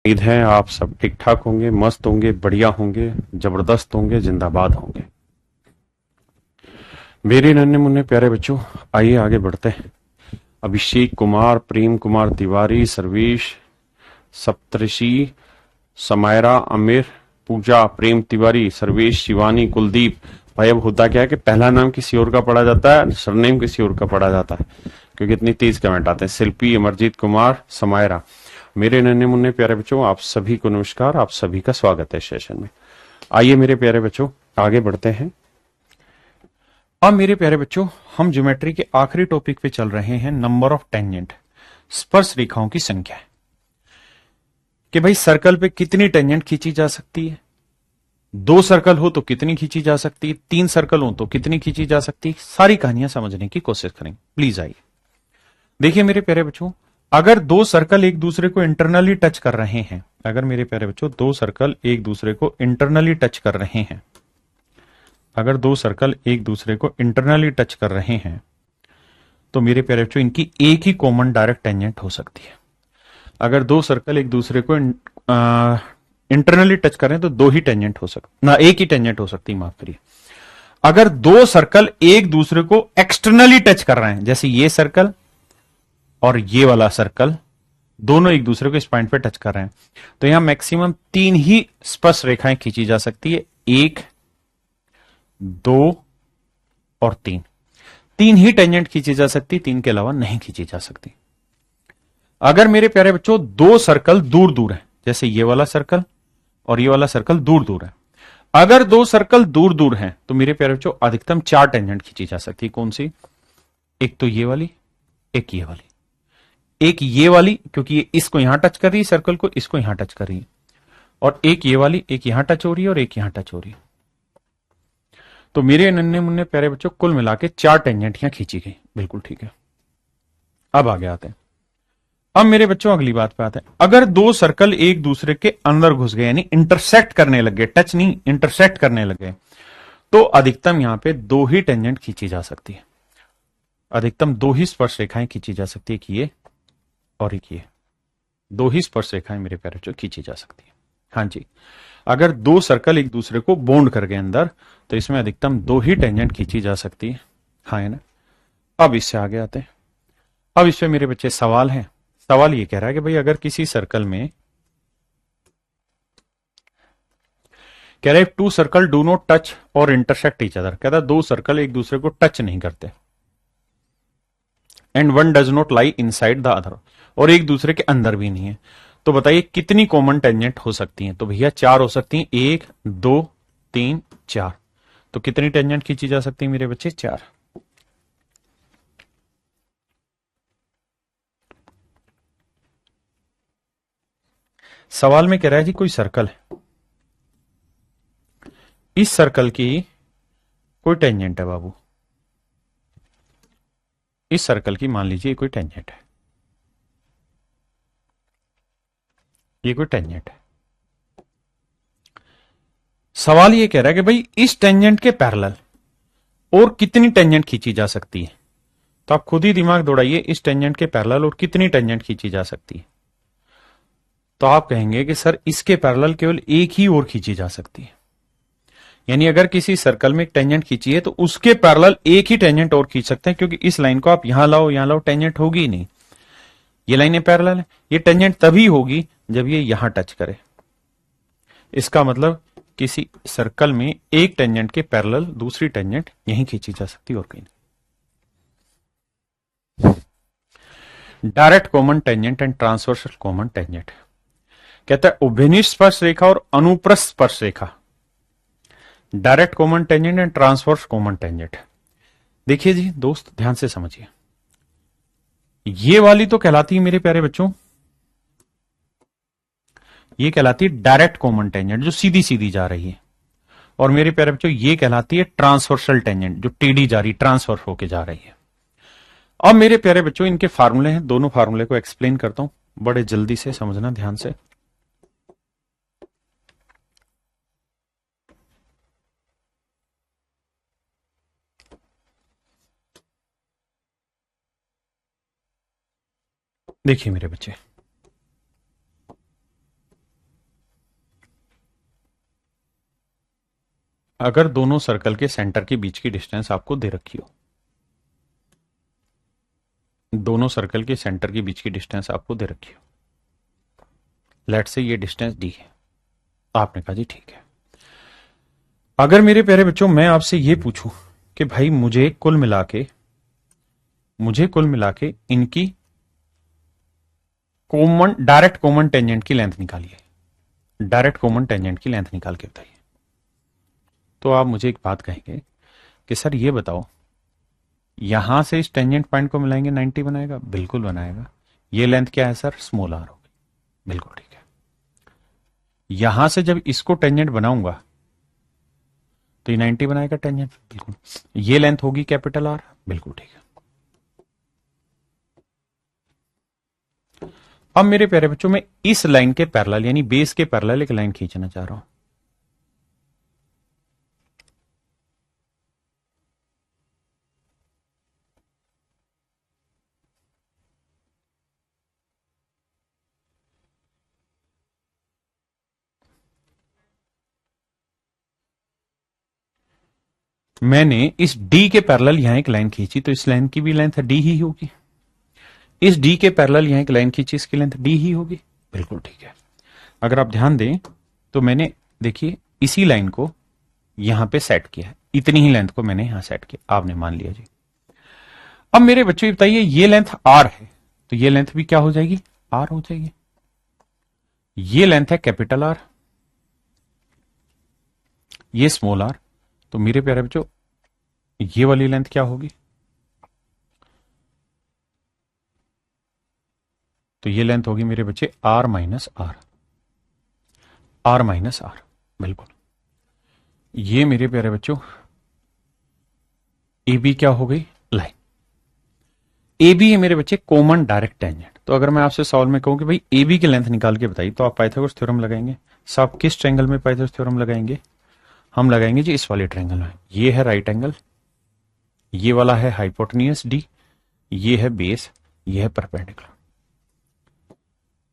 उम्मीद है आप सब ठीक ठाक होंगे, मस्त होंगे, बढ़िया होंगे, जबरदस्त होंगे, जिंदाबाद होंगे। मेरे नन्हे मुन्ने प्यारे बच्चों, आइए आगे बढ़ते हैं। अभिषेक कुमार, प्रेम कुमार तिवारी, सर्वेश, सप्तऋषि, समायरा, आमिर, पूजा, प्रेम तिवारी, सर्वेश, शिवानी, कुलदीप। भाई अब होता क्या है कि पहला नाम किसी और का पढ़ा जाता है, सरनेम किसी और का पढ़ा जाता है, क्योंकि इतनी तेज कमेंट आते हैं। शिल्पी, अमरजीत कुमार, समायरा। मेरे नन्हे मुन्ने प्यारे बच्चों, आप सभी को नमस्कार, आप सभी का स्वागत है सेशन में। आइए मेरे प्यारे बच्चों आगे बढ़ते हैं। अब मेरे प्यारे बच्चों, हम ज्योमेट्री के आखिरी टॉपिक पे चल रहे हैं, नंबर ऑफ टेंजेंट, स्पर्श रेखाओं की संख्या। कि भाई सर्कल पे कितनी टेंजेंट खींची जा सकती है, दो सर्कल हो तो कितनी खींची जा सकती है, तीन सर्कल हो तो कितनी खींची जा सकती है, सारी कहानियां समझने की कोशिश करेंगे। प्लीज आइए देखिए मेरे प्यारे बच्चों, अगर दो सर्कल एक दूसरे को इंटरनली टच कर रहे हैं, अगर मेरे प्यारे बच्चों दो सर्कल एक दूसरे को इंटरनली टच कर रहे हैं, अगर दो सर्कल एक दूसरे को इंटरनली टच कर रहे हैं, तो मेरे प्यारे बच्चों इनकी एक ही कॉमन डायरेक्ट टेंजेंट हो सकती है। अगर दो सर्कल एक दूसरे को इंटरनली टच करें तो दो ही टेंजेंट हो सकती ना, एक ही टेंजेंट हो सकती, माफ करिए। अगर दो सर्कल एक दूसरे को एक्सटर्नली टच कर रहे हैं, जैसे ये सर्कल और ये वाला सर्कल, दोनों एक दूसरे को इस पॉइंट पे टच कर रहे हैं, तो यहां मैक्सिमम तीन ही स्पर्श रेखाएं खींची जा सकती है। एक, दो और तीन। तीन ही टेंजेंट खींची जा सकती, तीन के अलावा नहीं खींची जा सकती। अगर मेरे प्यारे बच्चों दो सर्कल दूर दूर है, जैसे ये वाला सर्कल और ये वाला सर्कल दूर दूर है, अगर दो सर्कल दूर दूर हैं तो मेरे प्यारे बच्चों अधिकतम चार टेंजेंट खींची जा सकती है। कौन सी? एक तो ये वाली, एक ये वाली, एक ये वाली, क्योंकि ये इसको यहां टच कर रही है, सर्कल को इसको यहां टच कर रही है, और एक ये वाली, एक यहां टच हो रही है और एक यहां टच हो रही है। तो मेरे नन्हे मुन्ने प्यारे बच्चों कुल मिला के चार टेंजेंट यहां खींची गई। बिल्कुल ठीक है। अब आगे आते हैं। अब मेरे बच्चों अगली बात पे आते हैं। अगर दो सर्कल एक दूसरे के अंदर घुस गए, यानी इंटरसेक्ट करने लगे, टच नहीं इंटरसेक्ट करने लगे, तो अधिकतम यहां पे दो ही टेंजेंट खींची जा सकती है। अधिकतम दो ही स्पर्श रेखाएं खींची जा सकती है, कि ये और एक ये, दो ही स्पर्श रेखाएं मेरे प्यारे बच्चों खींची जा सकती है। हाँ जी, अगर दो सर्कल एक दूसरे को बॉन्ड कर गए अंदर, तो इसमें अधिकतम दो ही टेंजेंट खींची जा सकती है। हाँ है ना। अब इससे आगे आते हैं। अब इसमें मेरे बच्चे सवाल है। सवाल ये कह रहा है कि भाई अगर किसी सर्कल में, कह रहे two circle do not touch or intersect each other, कहता दो सर्कल एक दूसरे को टच नहीं करते, and one does not lie inside the other, और एक दूसरे के अंदर भी नहीं है, तो बताइए कितनी कॉमन टेंजेंट हो सकती हैं? तो भैया चार हो सकती हैं, एक, दो, तीन, चार। तो कितनी टेंजेंट खींची जा सकती है मेरे बच्चे? चार। सवाल में कह रहा है जी कोई सर्कल है, इस सर्कल की कोई टेंजेंट है बाबू, इस सर्कल की मान लीजिए कोई टेंजेंट है, ये कोई टेंजेंट है। सवाल ये कह रहा है कि भाई इस टेंजेंट के पैरेलल और कितनी टेंजेंट खींची जा सकती है? तो आप खुद ही दिमाग दौड़ाइए, इस टेंजेंट के पैरेलल और कितनी टेंजेंट खींची जा सकती है? तो आप कहेंगे कि सर इसके पैरेलल केवल एक ही और खींची जा सकती है। यानी अगर किसी सर्कल में एक टेंजेंट खींची है तो उसके पैरेलल एक ही टेंजेंट और खींच सकते हैं, क्योंकि इस लाइन को आप यहां लाओ, टेंजेंट होगी ही नहीं। ये लाइनें पैरेलल है, ये टेंजेंट तभी होगी जब ये यहां टच करे। इसका मतलब किसी सर्कल में एक टेंजेंट के पैरेलल दूसरी टेंजेंट यहीं खींची जा सकती है और कहीं नहीं। Direct common tangent and transversal common tangent, कहता है उभयनिष्ठ स्पर्श रेखा और अनुप्रस्थ स्पर्श रेखा, direct common tangent and transverse common tangent. देखिए जी दोस्त, ध्यान से समझिए, ये वाली तो कहलाती है मेरे प्यारे बच्चों, ये कहलाती है डायरेक्ट कॉमन टेंजेंट जो सीधी सीधी जा रही है, और मेरे प्यारे बच्चों ये कहलाती है ट्रांसवर्सल टेंजेंट जो टेढ़ी जा रही, ट्रांसफर होके जा रही है। अब मेरे प्यारे बच्चों इनके फार्मूले हैं, दोनों फार्मूले को एक्सप्लेन करता हूं, बड़े जल्दी से समझना ध्यान से। देखिए मेरे बच्चे, अगर दोनों सर्कल के सेंटर के बीच की डिस्टेंस आपको दे रखी हो, दोनों सर्कल के सेंटर के बीच की डिस्टेंस आपको दे रखी हो, लेट से ये डिस्टेंस डी है। आपने कहा जी ठीक है। अगर मेरे प्यारे बच्चों मैं आपसे ये पूछूं कि भाई मुझे कुल मिला के इनकी डायरेक्ट कॉमन टेंजेंट की लेंथ निकालिए, डायरेक्ट कॉमन टेंजेंट की लेंथ निकाल के बताइए, तो आप मुझे एक बात कहेंगे कि सर ये बताओ, यहां से इस टेंजेंट पॉइंट को मिलाएंगे 90 बनाएगा? बिल्कुल बनाएगा। ये लेंथ क्या है सर? स्मॉल आर होगी। बिल्कुल ठीक है। यहां से जब इसको टेंजेंट बनाऊंगा तो ये 90 बनाएगा टेंजेंट? बिल्कुल। ये लेंथ होगी कैपिटल आर? बिल्कुल ठीक है। अब मेरे प्यारे बच्चों मैं इस लाइन के पैरेलल यानी बेस के पैरेलल एक लाइन खींचना चाह रहा हूं। मैंने इस डी के पैरेलल यहां एक लाइन खींची, तो इस लाइन की भी लेंथ डी ही होगी। इस डी के पैरेलल यहां एक लाइन खींची, इसकी लेंथ डी ही होगी। बिल्कुल ठीक है। अगर आप ध्यान दें तो मैंने, देखिए, इसी लाइन को यहां पे सेट किया है, इतनी ही लेंथ को मैंने यहां सेट किया, आपने मान लिया जी। अब मेरे बच्चों ये बताइए, ये लेंथ आर है तो ये लेंथ भी क्या हो जाएगी? आर हो जाएगी। ये लेंथ है कैपिटल आर, ये स्मॉल आर, तो मेरे प्यारे बच्चों ये वाली लेंथ क्या होगी? तो ये लेंथ होगी मेरे बच्चे R minus R, R minus R. बिल्कुल। ये मेरे प्यारे बच्चों ए बी क्या हो गई? लाइन। ए बी है मेरे बच्चे कॉमन डायरेक्ट टेंजेंट। तो अगर मैं आपसे सवाल में कहूं कि भाई ए बी की लेंथ निकाल के बताइए, तो आप पाइथागोरस थ्योरम लगाएंगे। साहब किस ट्रायंगल में पाइथागोरस थ्योरम लगाएंगे? हम लगाएंगे जी इस वाले ट्रायंगल में। ये है राइट एंगल, ये वाला है हाइपोटेन्यूस डी, ये है बेस, ये है परपेंडिकुलर।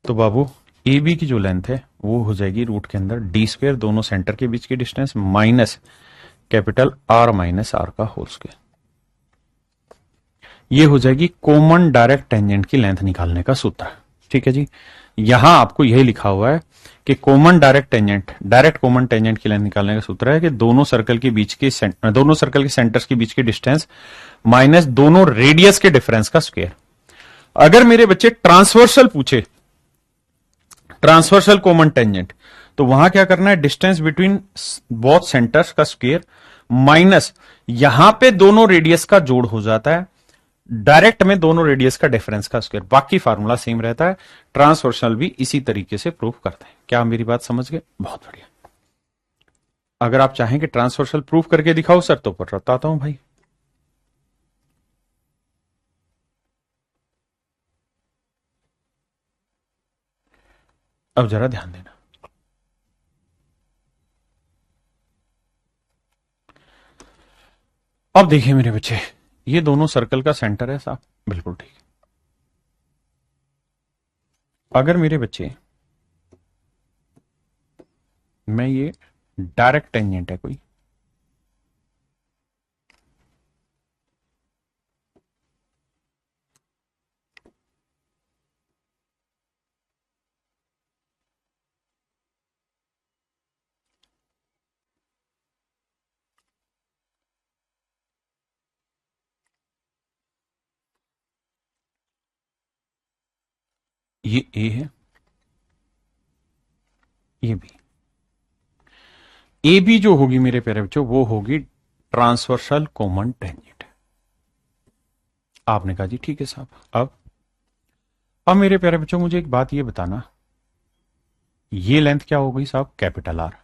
तो बाबू ए बी की जो लेंथ है वो हो जाएगी रूट के अंदर डी स्क्वायर, दोनों सेंटर के बीच की distance, minus capital R minus R का होल स्क्वायर। ये हो जाएगी कॉमन डायरेक्ट टेंजेंट की लेंथ निकालने का सूत्र। ठीक है जी। यहां आपको यही लिखा हुआ है कि कॉमन डायरेक्ट कॉमन टेंजेंट की लेंथ निकालने का सूत्र है कि दोनों सर्कल के सेंटर्स के बीच की डिस्टेंस माइनस दोनों रेडियस के डिफरेंस का स्क्वायर। अगर मेरे बच्चे ट्रांसवर्सल पूछे, ट्रांसवर्सल कॉमन टेंजेंट, तो वहां क्या करना है? डिस्टेंस बिटवीन बोथ सेंटर्स का स्क्वायर माइनस यहां पे दोनों रेडियस का जोड़ हो जाता है, डायरेक्ट में दोनों रेडियस का डिफरेंस का स्क्वायर। बाकी फार्मूला सेम रहता है। ट्रांसवर्सल भी इसी तरीके से प्रूफ करते हैं। क्या आप मेरी बात समझ गए? बहुत बढ़िया। अगर आप चाहें कि ट्रांसवर्सल प्रूफ करके दिखाओ सर, तो बताता हूं भाई। अब जरा ध्यान देना, अब देखिए मेरे बच्चे, ये दोनों सर्कल का सेंटर है साहब। बिल्कुल ठीक है। अगर मेरे बच्चे मैं ये डायरेक्ट टेंजेंट है कोई, ये ए है, ये बी। ए बी जो होगी मेरे प्यारे बच्चों वो होगी ट्रांसवर्सल कॉमन टेंजेंट। आपने कहा जी ठीक है साहब। अब मेरे प्यारे बच्चों मुझे एक बात ये बताना, ये लेंथ क्या हो गई साहब? Capital R.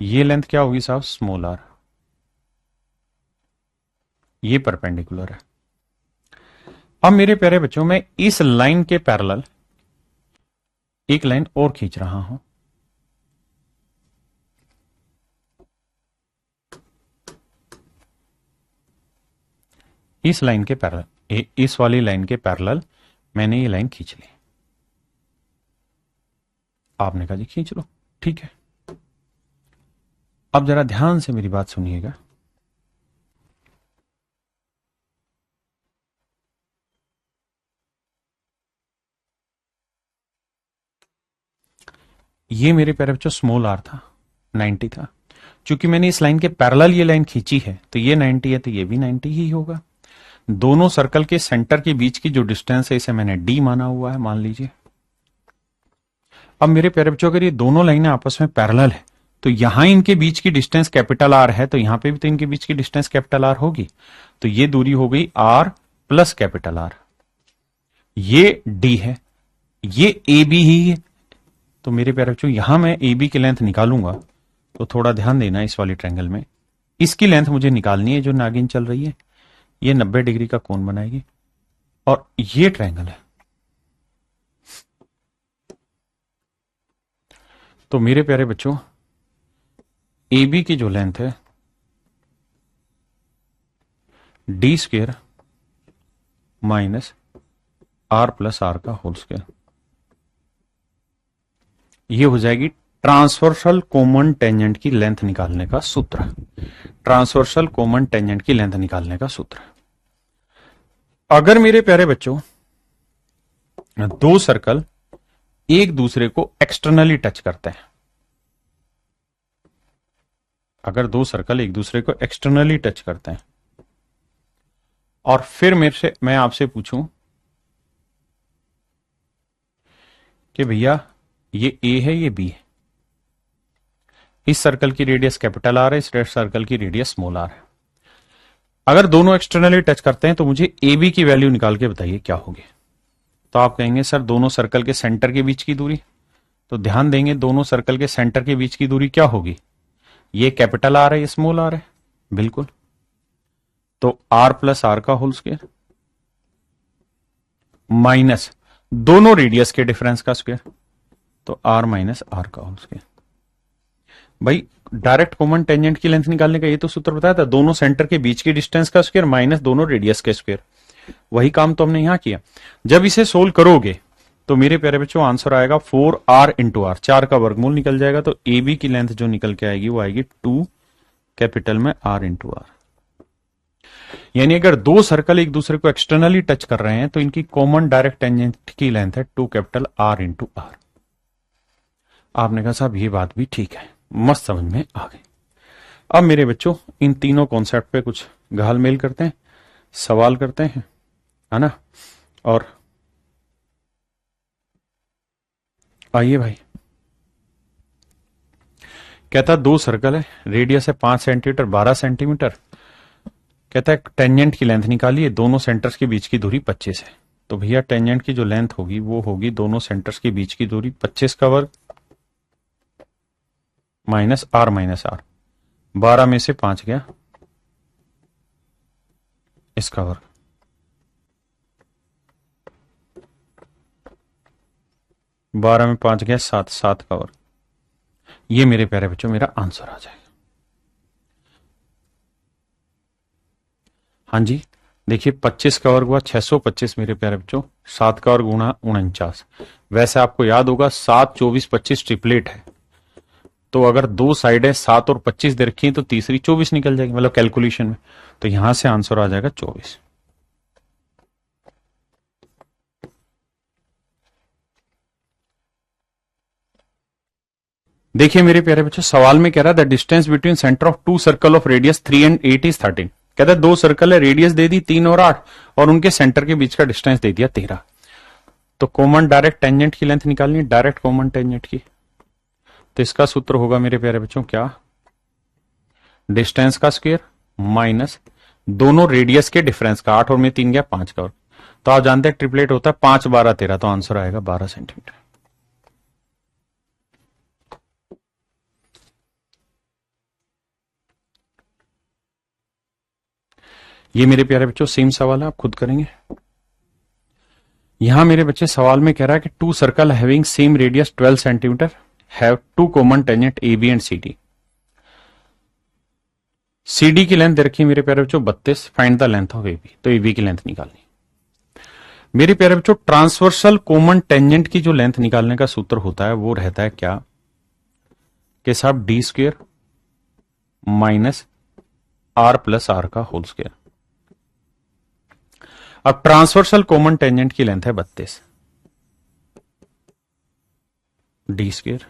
ये लेंथ क्या होगी साहब? Small are. ये परपेंडिकुलर है। अब मेरे प्यारे बच्चों मैं इस लाइन के पैरेलल एक लाइन और खींच रहा हूं। इस लाइन के पैरेलल, इस वाली लाइन के पैरेलल मैंने ये लाइन खींच ली। आपने कहा जी खींच लो, ठीक है। अब जरा ध्यान से मेरी बात सुनिएगा। ये मेरे प्यारे बच्चों स्मॉल आर था, 90 था। चूंकि मैंने इस लाइन के पैरेलल ये लाइन खींची है तो ये 90 है, तो ये भी 90 ही होगा। दोनों सर्कल के सेंटर के बीच की जो डिस्टेंस है इसे मैंने डी माना हुआ है, मान लीजिए। अब मेरे प्यारे बच्चों अगर ये दोनों लाइनें आपस में पैरेलल है तो यहां इनके बीच की डिस्टेंस कैपिटल आर है, तो यहां पे भी तो इनके बीच की डिस्टेंस कैपिटल आर होगी। तो ये दूरी हो गई आर प्लस कैपिटल आर। ये डी है, ये ए बी ही है। तो मेरे प्यारे बच्चों यहां मैं ए बी की लेंथ निकालूंगा, तो थोड़ा ध्यान देना इस वाली ट्रायंगल में। इसकी लेंथ मुझे निकालनी है जो नागिन चल रही है, ये 90 डिग्री का कोण बनाएगी और ये ट्रायंगल है। तो मेरे प्यारे बच्चों ए बी की जो लेंथ है D square minus R plus R का होल स्क्वायर, ये हो जाएगी ट्रांसवर्सल कॉमन टेंजेंट की लेंथ निकालने का सूत्र। ट्रांसवर्सल कॉमन टेंजेंट की लेंथ निकालने का सूत्र। अगर मेरे प्यारे बच्चों दो सर्कल एक दूसरे को एक्सटर्नली टच करते हैं, अगर दो सर्कल एक दूसरे को एक्सटर्नली टच करते हैं और फिर मैं आपसे पूछूं कि भैया ये ए है ये बी है, इस सर्कल की रेडियस कैपिटल आर है, इस सर्कल की रेडियस स्मॉल आर है। अगर दोनों एक्सटर्नली टच करते हैं तो मुझे ए बी की वैल्यू निकाल के बताइए क्या होगी। तो आप कहेंगे सर दोनों सर्कल के सेंटर के बीच की दूरी। तो ध्यान देंगे दोनों सर्कल के सेंटर के बीच की दूरी क्या होगी, ये कैपिटल आर है ये स्मॉल आर है, बिल्कुल। तो आर प्लस आर का होल स्क्वायर माइनस दोनों रेडियस के डिफरेंस का स्क्वायर, तो आर माइनस आर का होल स्क्वायर। भाई डायरेक्ट कॉमन टेंजेंट की लेंथ निकालने का ये तो सूत्र बताया था, दोनों सेंटर के बीच की डिस्टेंस का स्क्वायर माइनस दोनों रेडियस के स्क्वायर। वही काम तो हमने यहां किया। जब इसे सोल्व करोगे तो मेरे प्यारे बच्चों आंसर आएगा 4r इंटू आर, 4 का वर्गमूल निकल जाएगा। तो ए बी की लेंथ जो निकल के आएगी वो आएगी 2 कैपिटल में r इंटू आर। यानी अगर दो सर्कल एक दूसरे को एक्सटर्नली टच कर रहे हैं तो इनकी कॉमन डायरेक्ट टेंजेंट की लेंथ है 2 कैपिटल r इंटू आर। आपने कहा साहब ये बात भी ठीक है, मस्त समझ में आ गई। अब मेरे बच्चों इन तीनों कॉन्सेप्ट पे कुछ घाल मेल करते हैं, सवाल करते हैं, है ना। और आइए भाई, कहता दो सर्कल है, रेडियस है 5 सेंटीमीटर 12 सेंटीमीटर। कहता है टेंजेंट की लेंथ निकालिए, दोनों सेंटर्स के बीच की दूरी 25 है। तो भैया टेंजेंट की जो लेंथ होगी वो होगी दोनों सेंटर्स के बीच की दूरी 25 का वर्ग माइनस आर, 12 में से 5 गया इसका वर्ग, बारह में 5 गया 7, 7 का वर्ग। ये मेरे प्यारे बच्चों मेरा आंसर आ जाएगा। हाँ जी देखिए 25 का वर्ग हुआ 625 मेरे प्यारे बच्चों, 7 का वर्ग गुणा 49। वैसे आपको याद होगा 7, 24, 25 ट्रिपलेट है, तो अगर दो साइडें 7 और 25 दे रखी हैं तो तीसरी 24 निकल जाएगी, मतलब कैलकुलेशन में। तो यहां से आंसर आ जाएगा 24। देखिए मेरे प्यारे बच्चों सवाल में कह रहा है the distance between centre of two circle of radius 3 and 8 is 13। कहता है दो सर्कल है, रेडियस दे दी 3 और 8 और उनके सेंटर के बीच का डिस्टेंस दे दिया 13। तो कॉमन डायरेक्ट टेंजेंट की लेंथ निकालनी है, डायरेक्ट कॉमन टेंजेंट की। तो इसका सूत्र होगा मेरे प्यारे बच्चों क्या, डिस्टेंस का स्क्वायर माइनस दोनों रेडियस के डिफरेंस का, 8 और में 3 गया 5 का। तो आप जानते हैं ट्रिपलेट होता है 5, 12, 13, तो आंसर आएगा 12 सेंटीमीटर। ये मेरे प्यारे बच्चों सेम सवाल है, आप खुद करेंगे। यहां मेरे बच्चे सवाल में कह रहा है कि two circle having same radius 12 centimetre have two common tangent A B and C D. C D की लेंथ दे रखी है मेरे प्यारे बच्चों 32, find the length of A B. तो ए बी की लेंथ निकालनी मेरे प्यारे बच्चों। ट्रांसवर्सल कॉमन टेंजेंट की जो लेंथ निकालने का सूत्र होता है वो रहता है क्या कि साहब D square minus R plus R का होल स्क्वायर। अब ट्रांसवर्सल कॉमन टेंजेंट की लेंथ है 32 डी स्क्वायर,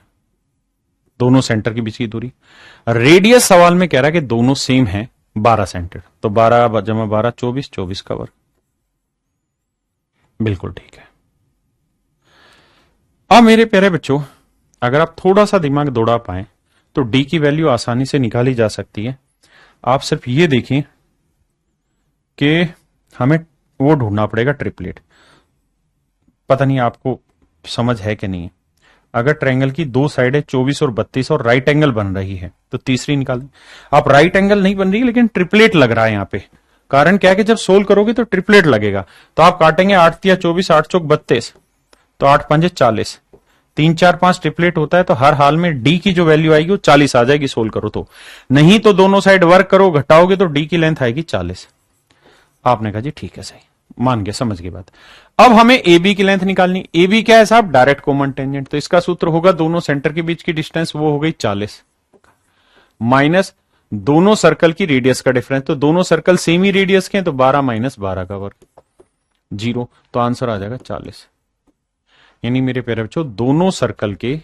दोनों सेंटर के बीच की दूरी। रेडियस सवाल में कह रहा है कि दोनों सेम है 12 सेंटर, तो 12 जमा 12 24, 24 का वर्ग। बिल्कुल ठीक है। अब मेरे प्यारे बच्चों, अगर आप थोड़ा सा दिमाग दौड़ा पाए तो डी की वैल्यू आसानी से निकाली जा सकती है। आप सिर्फ ये देखें कि हमें वो ढूंढना पड़ेगा ट्रिपलेट। पता नहीं आपको समझ है कि नहीं है। अगर ट्रायंगल की दो साइड है 24 और 32 और राइट एंगल बन रही है तो तीसरी निकाल। आप राइट एंगल नहीं बन रही लेकिन ट्रिपलेट लग रहा है यहां पे। कारण क्या है कि जब सोल्व करोगे तो ट्रिपलेट लगेगा। तो आप काटेंगे 8 तिया 24, 8 चौक 32, तो 8 पंजे 40, 3 4 5 ट्रिपलेट होता है तो हर हाल में डी की जो वैल्यू आएगी वो 40 आ जाएगी सोल्व करो तो। नहीं तो दोनों साइड वर्क करो घटाओगे तो डी की लेंथ आएगी 40। आपने कहा जी ठीक है, सही मान गया, समझ गई बात। अब हमें ए बी की लेंथ निकालनी। ए बी क्या है साहब? Direct common tangent. तो इसका सूत्र होगा दोनों सेंटर के बीच की डिस्टेंस, वो हो गई 40 माइनस दोनों सर्कल की रेडियस का डिफरेंस। तो दोनों सर्कल सेम ही रेडियस के हैं तो 12 माइनस 12 का वर्ग 0। तो आंसर आ जाएगा 40। यानी मेरे प्यारे बच्चों, दोनों सर्कल के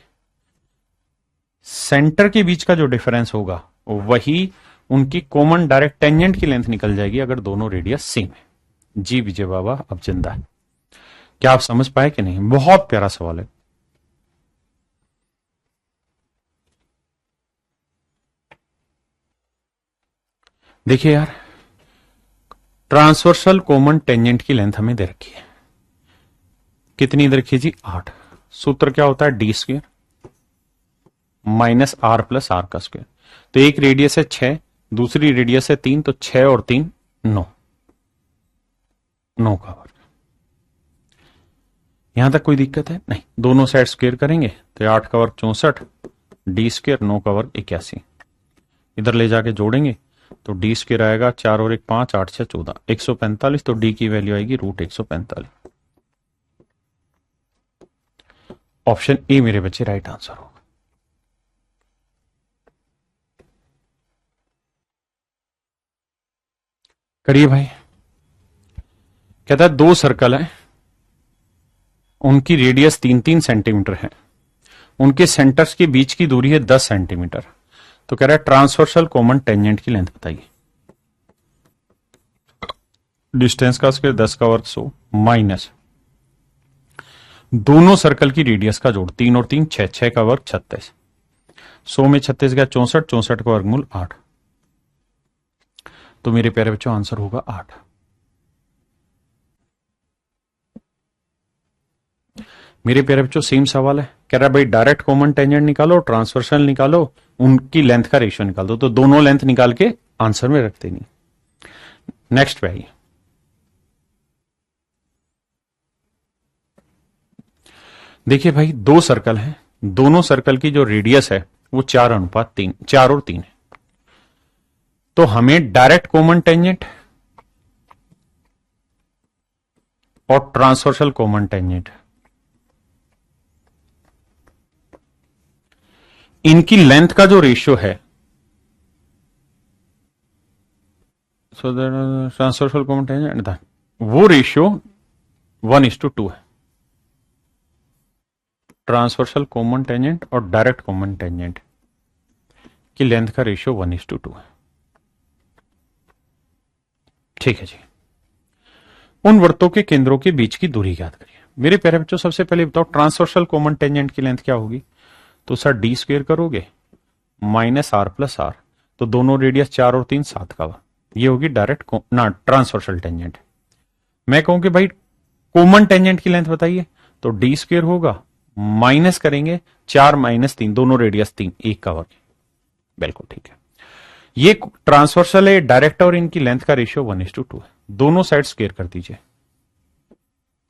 सेंटर के बीच का जो डिफरेंस होगा वही उनकी कॉमन डायरेक्ट टेंजेंट की लेंथ निकल जाएगी अगर दोनों रेडियस सेम है। जी विजय बाबा अब जिंदा है। क्या आप समझ पाए कि नहीं? बहुत प्यारा सवाल है। देखिए यार, ट्रांसवर्सल कॉमन टेंजेंट की लेंथ हमें दे रखी है। कितनी दे रखी है जी? 8। सूत्र क्या होता है? D square minus R plus R का स्क्वायर। तो एक रेडियस है 6, दूसरी रेडियस है 3, तो 6 और 3 9, 9 का वर्ग। यहां तक कोई दिक्कत है? नहीं। दोनों साइड स्क्वायर करेंगे तो 8 का वर्ग 64, डी स्क्वायर 9 का वर्ग 81। इधर ले जाके जोड़ेंगे तो डी स्क्वायर आएगा 4 और 1 5, 8 6 14, 145। तो डी की वैल्यू आएगी √145। ऑप्शन ए मेरे बच्चे राइट आंसर होगा। करिए भाई। कहता है दो सर्कल है, उनकी रेडियस 3-3 सेंटीमीटर है, उनके सेंटर्स के बीच की दूरी है 10 सेंटीमीटर। तो कह रहा है ट्रांसवर्सल कॉमन टेंजेंट की लेंथ बताइए। डिस्टेंस का स्क्वायर 10 का वर्ग 100 माइनस दोनों सर्कल की रेडियस का जोड़ 3 और 3 6, 6 का वर्ग 36, 100 में 36 गया 64, 64 का वर्गमूल 8। तो मेरे प्यारे बच्चों आंसर होगा 8। मेरे प्यारे बच्चों सेम सवाल है। कह रहा है भाई डायरेक्ट कॉमन टेंजेंट निकालो, ट्रांसवर्सल निकालो, उनकी लेंथ का रेशियो निकाल दो। तो दोनों लेंथ निकाल के आंसर में रख देनी। नेक्स्ट पे आइए। देखिए भाई, दो सर्कल हैं, दोनों सर्कल की जो रेडियस है वो 4:3, 4 और 3 है। तो हमें डायरेक्ट कॉमन टेंजेंट और ट्रांसवर्सल कॉमन टेंजेंट इनकी लेंथ का जो रेशियो है, सो ट्रांसवर्सल कॉमन टेंजेंट वो रेशियो 1:2 है। ट्रांसवर्सल कॉमन टेंजेंट और डायरेक्ट कॉमन टेंजेंट की लेंथ का रेशियो 1:2 है। ठीक है जी। उन वृत्तों के केंद्रों के बीच की दूरी ज्ञात करिए। मेरे प्यारे बच्चों सबसे पहले बताओ ट्रांसवर्सल कॉमन टेंजेंट की लेंथ क्या होगी? तो सर डी स्क्वायर करोगे माइनस आर प्लस आर, तो दोनों रेडियस 4 और 3 7 का। ये होगी डायरेक्ट ना ट्रांसवर्सल टेंजेंट। मैं कहूं कि भाई कॉमन टेंजेंट की लेंथ बताइए, तो डी स्क्वायर होगा माइनस करेंगे 4 माइनस 3, दोनों रेडियस 3, 1 का वर्ग। बिल्कुल ठीक है। ये ट्रांसवर्सल है डायरेक्ट और इनकी लेंथ का रेशियो 1:2 है। दोनों साइड स्क्वायर कर दीजिए।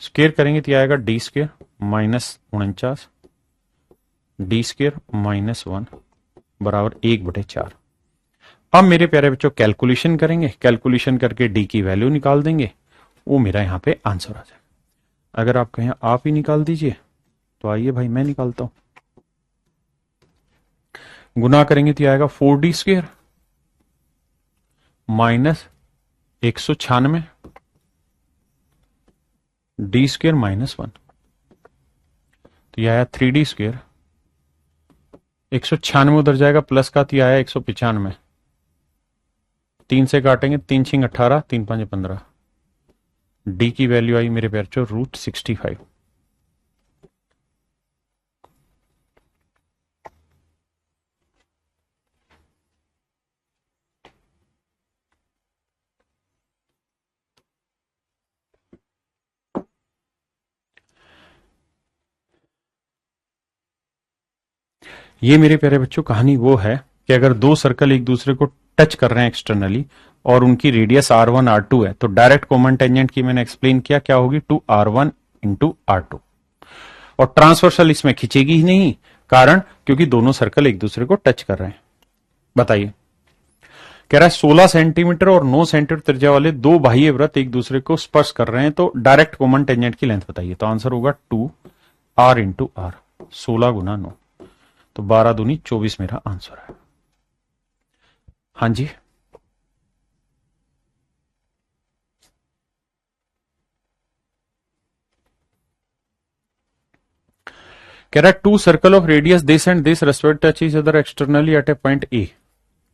स्क्वायर करेंगे तो आएगा D square minus 49, D square minus 1 बराबर 1/4। अब मेरे प्यारे बच्चों कैलकुलेशन करेंगे, कैलकुलेशन करके डी की वैल्यू निकाल देंगे, वो मेरा यहां पे आंसर आ जाएगा। अगर आप कहें आप ही निकाल दीजिए तो आइए भाई मैं निकालता हूं। गुना करेंगे तो आएगा 4d square minus 196 D square minus 1, तो यह आया 3d²। 196 उधर जाएगा प्लस का, तो यह आया 195। 3 से काटेंगे, 3 छिंग 18, 3 5 15। डी की वैल्यू आई मेरे प्यारे बच्चों √65। ये मेरे प्यारे बच्चों कहानी वो है कि अगर दो सर्कल एक दूसरे को टच कर रहे हैं एक्सटर्नली और उनकी रेडियस r1 r2 है, तो डायरेक्ट कॉमन टेंजेंट की मैंने एक्सप्लेन किया क्या होगी 2r1 इंटू r2। और ट्रांसवर्सल इसमें खींचेगी ही नहीं, कारण क्योंकि दोनों सर्कल एक दूसरे को टच कर रहे हैं। बताइए, कह रहा है 16 सेंटीमीटर और 9 सेंटीमीटर त्रिज्या वाले दो बाह्य वृत्त एक दूसरे को स्पर्श कर रहे हैं, तो डायरेक्ट कॉमन टेंजेंट की लेंथ बताइए। तो आंसर होगा 2r इंटू r, 16 गुना 9, तो 12 दूनी 24 मेरा आंसर है। हाँ जी, कह रहा है 2 circle of radius this and this respect touch each other externally at a point A.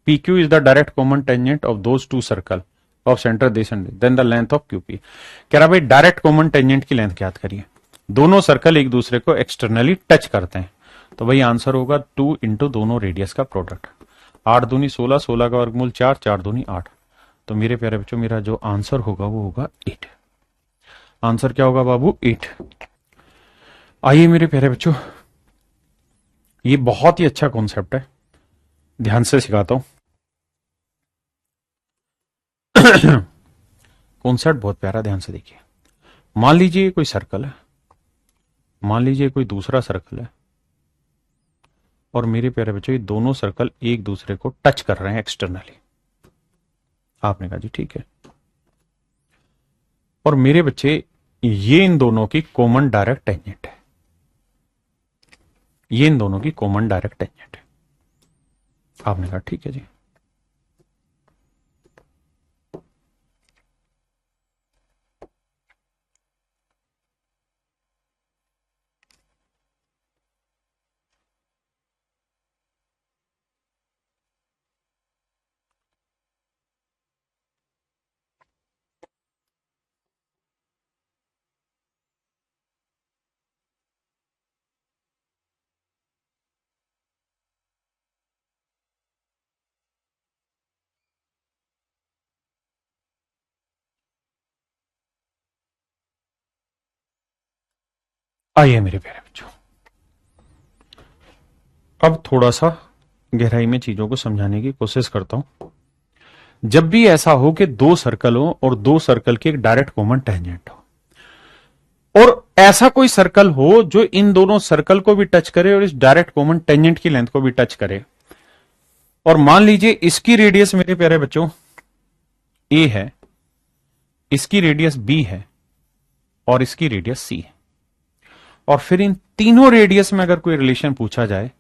PQ is the direct common tangent of those two circle of center this and this, then the length of QP। कह रहा भाई direct common tangent की length याद करिए। दोनों circle एक दूसरे को एक्सटर्नली टच करते हैं, तो भाई आंसर होगा 2 इंटू दोनों रेडियस का प्रोडक्ट। 8 दूनी 16, 16 का वर्गमूल 4, 4 दूनी 8। तो मेरे प्यारे बच्चों मेरा जो आंसर होगा वो होगा 8। आंसर क्या होगा बाबू? 8। आइए मेरे प्यारे बच्चों, ये बहुत ही अच्छा कॉन्सेप्ट है, ध्यान से सिखाता हूं। कॉन्सेप्ट बहुत प्यारा, ध्यान से देखिए। मान लीजिए कोई सर्कल है, मान लीजिए कोई दूसरा सर्कल है, और मेरे प्यारे बच्चों ये दोनों सर्कल एक दूसरे को टच कर रहे हैं एक्सटर्नली। आपने कहा जी ठीक है। और मेरे बच्चे ये इन दोनों की कॉमन डायरेक्ट टेंजेंट है, ये इन दोनों की कॉमन डायरेक्ट टेंजेंट है। आपने कहा ठीक है जी। आइए मेरे प्यारे बच्चों, अब थोड़ा सा गहराई में चीजों को समझाने की कोशिश करता हूं। जब भी ऐसा हो कि दो सर्कल हो और दो सर्कल की एक डायरेक्ट कॉमन टेंजेंट हो, और ऐसा कोई सर्कल हो जो इन दोनों सर्कल को भी टच करे और इस डायरेक्ट कॉमन टेंजेंट की लेंथ को भी टच करे, और मान लीजिए इसकी रेडियस मेरे प्यारे बच्चों a है, इसकी रेडियस b है, और इसकी रेडियस c है, और फिर इन तीनों रेडियस में अगर कोई रिलेशन पूछा जाए,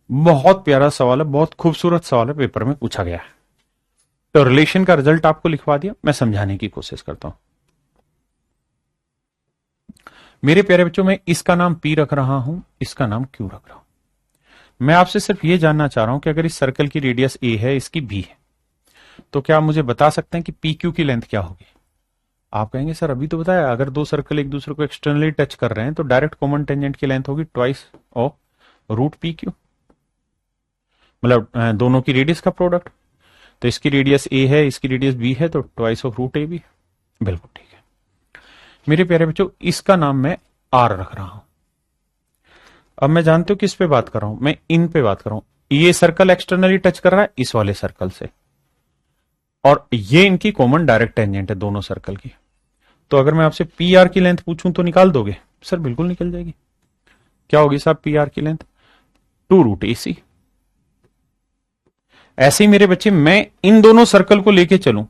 बहुत प्यारा सवाल है, बहुत खूबसूरत सवाल है, पेपर में पूछा गया है। तो रिलेशन का रिजल्ट आपको लिखवा दिया, मैं समझाने की कोशिश करता हूं। मेरे प्यारे बच्चों, मैं इसका नाम P रख रहा हूं, इसका नाम Q रख रहा हूं। मैं आपसे सिर्फ यह जानना चाह रहा हूं कि अगर इस सर्कल की रेडियस A है, इसकी B है, तो क्या आप मुझे बता सकते हैं कि PQ की लेंथ क्या होगी? आप कहेंगे सर अभी तो बताया, अगर दो सर्कल एक दूसरे को एक्सटर्नली टच कर रहे हैं तो डायरेक्ट कॉमन टेंजेंट की लेंथ होगी ट्वाइस ऑफ √PQ, मतलब दोनों की रेडियस का प्रोडक्ट। तो इसकी रेडियस A है, इसकी रेडियस B है, तो ट्वाइस ऑफ √AB। बिल्कुल ठीक है मेरे प्यारे बच्चों, इसका नाम मैं R रख रहा हूं। अब मैं जानते हो किस पे बात कर रहा हूं, मैं इन पे बात कर रहा हूं। ये सर्कल एक्सटर्नली टच कर रहा है इस वाले सर्कल से, और ये इनकी कॉमन डायरेक्ट टेंजेंट है दोनों सर्कल की। तो अगर मैं आपसे PR की लेंथ पूछूं तो निकाल दोगे? सर बिल्कुल निकल जाएगी। क्या होगी साहब PR की लेंथ? 2√AC। ऐसे ही मेरे बच्चे, मैं इन दोनों सर्कल को लेके चलूं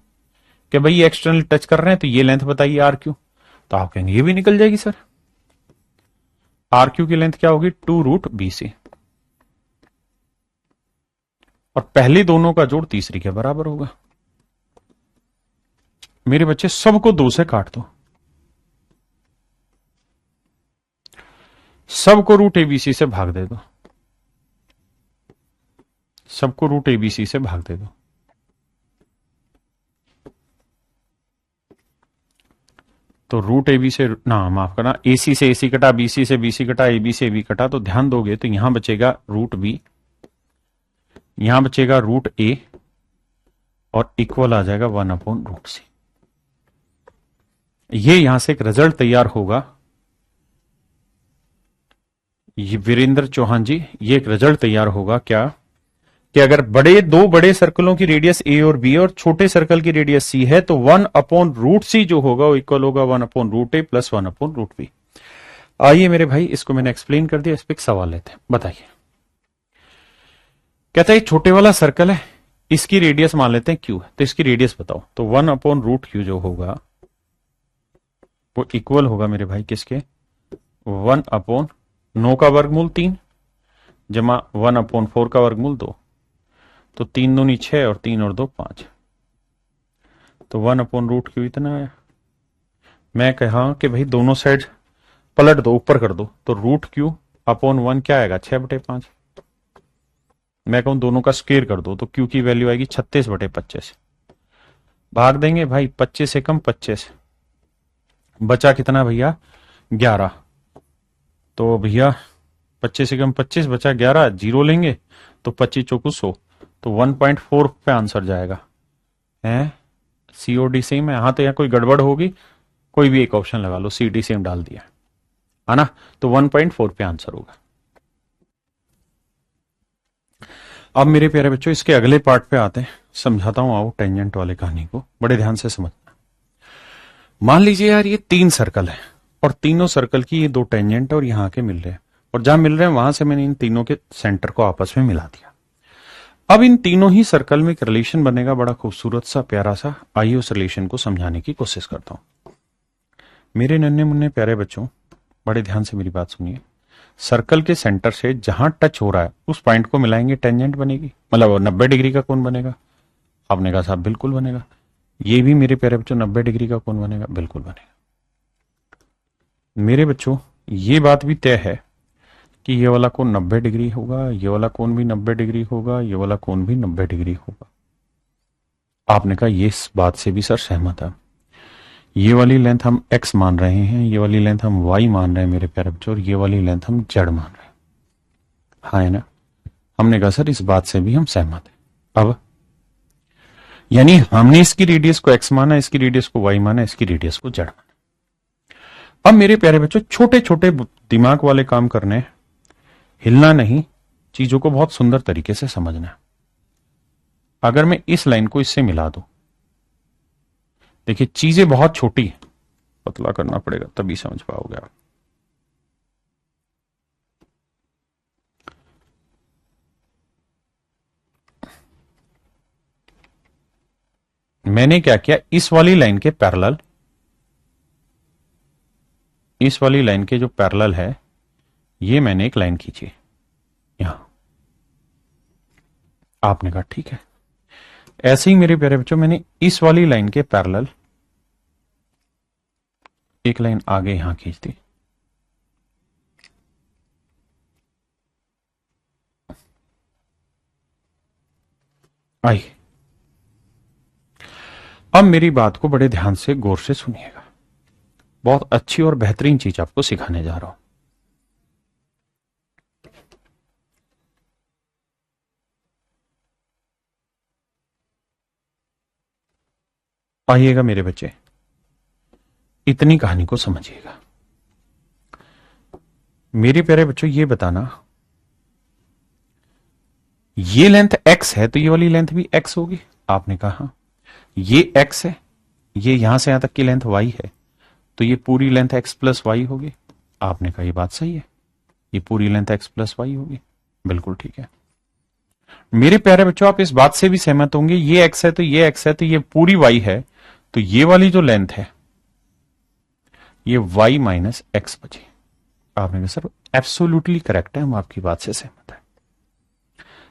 कि भाई ये एक्सटर्नल टच कर रहे हैं, तो ये लेंथ बताइए RQ, तो आप कहेंगे ये भी निकल जाएगी सर। RQ की लेंथ क्या होगी? 2√BC, और पहले दोनों का जोड़ तीसरी के बराबर होगा। मेरे बच्चे सबको 2 से काट दो, सबको रूट एबीसी से भाग दे दो, सबको रूट एबीसी से भाग दे दो। तो रूट एबी से ना माफ करना, एसी से एसी कटा, बीसी से बीसी कटा, एबी से एबी कटा, तो ध्यान दोगे तो यहां बचेगा रूट बी, यहां बचेगा रूट ए और इक्वल आ जाएगा 1/√c। ये यहां से एक रिजल्ट तैयार होगा, ये वीरेंद्र चौहान जी, ये एक रिजल्ट तैयार होगा क्या कि अगर दो बड़े सर्कलों की रेडियस ए और बी और छोटे सर्कल की रेडियस सी है तो 1/√c जो होगा वो इक्वल होगा 1/√a प्लस 1/√b। आइए मेरे भाई, इसको मैंने एक्सप्लेन कर दिया, इस पर एक सवाल लेते हैं, बताइए। कहता है छोटे वाला सर्कल है, इसकी रेडियस मान लेते हैं क्यू है, तो इसकी रेडियस बताओ। तो 1/√q जो होगा वो इक्वल होगा मेरे भाई किसके, 1/9 का वर्गमूल 3 जमा 1/4 का वर्गमूल 2, तो 3 दूनी 6 और 3 और 2 5, तो 1/√q इतना आया। मैं कहा कि भाई दोनों साइड पलट दो, ऊपर कर दो, तो √q/1 क्या आएगा, 6/5। मैं कहूं दोनों का स्क्वायर कर दो, तो q की वैल्यू आएगी 36/25। भाग देंगे भाई, 25 से कम 25, बचा कितना भैया 11। तो भैया 25 से कम 25 बचा 11, जीरो लेंगे तो 25 चौकू 100, तो 1.4 पे आंसर जाएगा है। सीओडी सेम है, यहां तो यहाँ कोई गड़बड़ होगी, कोई भी एक ऑप्शन लगा लो, सीडी सेम डाल दिया है ना, तो 1.4 पे आंसर होगा। अब मेरे प्यारे बच्चों इसके अगले पार्ट पे आते हैं, समझाता हूं, आओ टेंजेंट वाले कहानी को बड़े ध्यान से समझना। मान लीजिए यार ये 3 सर्कल है और तीनों सर्कल की ये 2 टेंजेंट और यहां के मिल रहे हैं, और जहां मिल रहे हैं वहां से मैंने इन तीनों के सेंटर को आपस में मिला दिया। अब इन तीनों ही सर्कल में एक रिलेशन बनेगा, बड़ा खूबसूरत सा प्यारा सा। आइए उस रिलेशन को समझाने की कोशिश करता हूं। मेरे नन्हे मुन्ने प्यारे बच्चों, बड़े ध्यान से मेरी बात सुनिए। सर्कल के सेंटर से जहां टच हो रहा है उस पॉइंट को मिलाएंगे, टेंजेंट बनेगी, मतलब 90 डिग्री का कोण बनेगा। आपने कहा साहब बिल्कुल बनेगा। ये भी मेरे प्यारे बच्चों 90 डिग्री का कोण बनेगा, बिल्कुल बनेगा। मेरे बच्चों ये बात भी तय है कि ये वाला कोण 90 डिग्री होगा, ये वाला कोण भी 90 डिग्री होगा, ये वाला कोण भी 90 डिग्री होगा। आपने कहा ये इस बात से भी सर सहमत है। ये वाली लेंथ हम x मान रहे हैं, ये वाली लेंथ हम y मान रहे हैं मेरे प्यारे बच्चों, और ये वाली लेंथ हम z मान रहे हैं, हाँ है ना। हमने कहा सर इस बात से भी हम सहमत हैं। अब यानी हमने इसकी रेडियस को x माना, इसकी रेडियस को y माना, इसकी रेडियस को z माना। अब मेरे प्यारे बच्चों छोटे छोटे दिमाग वाले काम करने हैं, हिलना नहीं, चीजों को बहुत सुंदर तरीके से समझना है। अगर मैं इस लाइन को इससे मिला दूं, देखिए चीजें बहुत छोटी है, पतला करना पड़ेगा तभी समझ पाओगे आप। मैंने क्या किया, इस वाली लाइन के पैरेलल, इस वाली लाइन के जो पैरेलल है, ये मैंने एक लाइन खींची यहां। आपने कहा ठीक है। ऐसे ही मेरे प्यारे बच्चों मैंने इस वाली लाइन के पैरेलल एक लाइन आगे यहां खींच दी। आई, अब मेरी बात को बड़े ध्यान से गौर से सुनिएगा, बहुत अच्छी और बेहतरीन चीज आपको सिखाने जा रहा हूं। आइएगा मेरे बच्चे, इतनी कहानी को समझिएगा। मेरे प्यारे बच्चों ये बताना, ये लेंथ x है तो ये वाली लेंथ भी x होगी। आपने कहा ये x है, ये यहां से यहां तक की लेंथ y है, तो ये पूरी लेंथ x प्लस वाई होगी। आपने कहा ये बात सही है, ये पूरी लेंथ x प्लस वाई होगी, बिल्कुल ठीक है। मेरे प्यारे बच्चों आप इस बात से भी सहमत होंगे, ये x है तो ये x है तो ये पूरी y है, तो ये वाली जो लेंथ है ये y माइनस एक्स बची। आपने कहा सर एब्सोल्युटली करेक्ट है, हम आपकी बात से सहमत है।